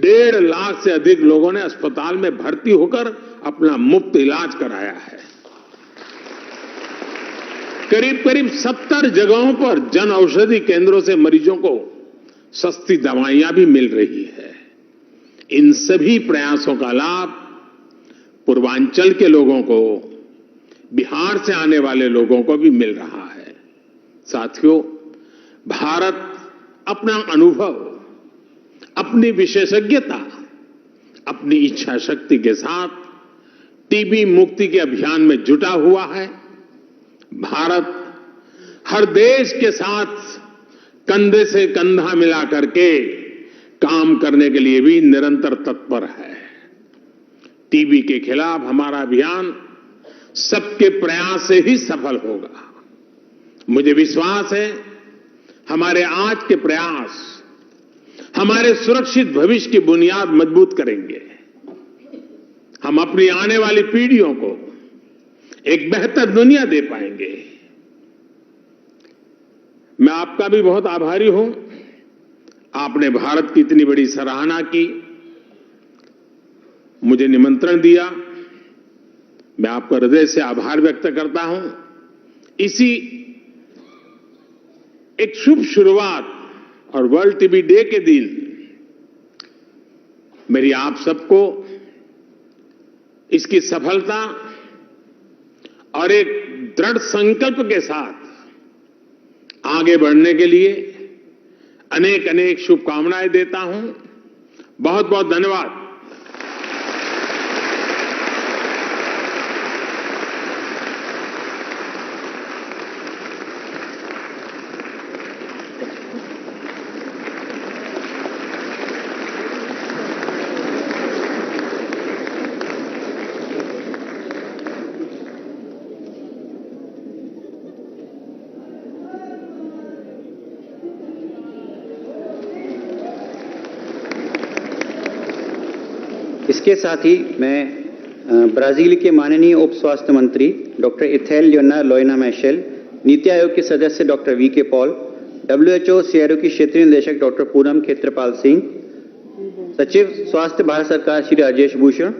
1.5 लाख से अधिक लोगों ने अस्पताल में भर्ती होकर अपना मुफ्त इलाज कराया है। करीब करीब 70 जगहों पर जन औषधि केंद्रों से मरीजों को सस्ती दवाइयां भी मिल रही है। इन सभी प्रयासों का लाभ पूर्वांचल के लोगों को, बिहार से आने वाले लोगों को भी मिल रहा है। साथियों, भारत अपना अनुभव, अपनी विशेषज्ञता, अपनी इच्छा शक्ति के साथ टीबी मुक्ति के अभियान में जुटा हुआ है। भारत हर देश के साथ कंधे से कंधा मिला करके काम करने के लिए भी निरंतर तत्पर है। टीबी के खिलाफ हमारा अभियान सबके प्रयास से ही सफल होगा। मुझे विश्वास है हमारे आज के प्रयास हमारे सुरक्षित भविष्य की बुनियाद मजबूत करेंगे। हम अपनी आने वाली पीढ़ियों को एक बेहतर दुनिया दे पाएंगे। मैं आपका भी बहुत आभारी हूं। आपने भारत की इतनी बड़ी सराहना की, मुझे निमंत्रण दिया। मैं आपका हृदय से आभार व्यक्त करता हूं। इसी एक शुभ शुरुआत और वर्ल्ड टीबी डे के दिन मेरी आप सबको इसकी सफलता और एक दृढ़ संकल्प के साथ आगे बढ़ने के लिए अनेक अनेक शुभकामनाएं देता हूं। बहुत बहुत धन्यवाद। इसके साथ ही मैं ब्राजील के माननीय उप स्वास्थ्य मंत्री डॉक्टर इथेल लियोना लोइना मैशेल, नीति आयोग के सदस्य डॉक्टर वी के पॉल, WHO सीआरओ की क्षेत्रीय निदेशक डॉक्टर पूनम खेत्रपाल सिंह, सचिव स्वास्थ्य भारत सरकार श्री राजेश भूषण,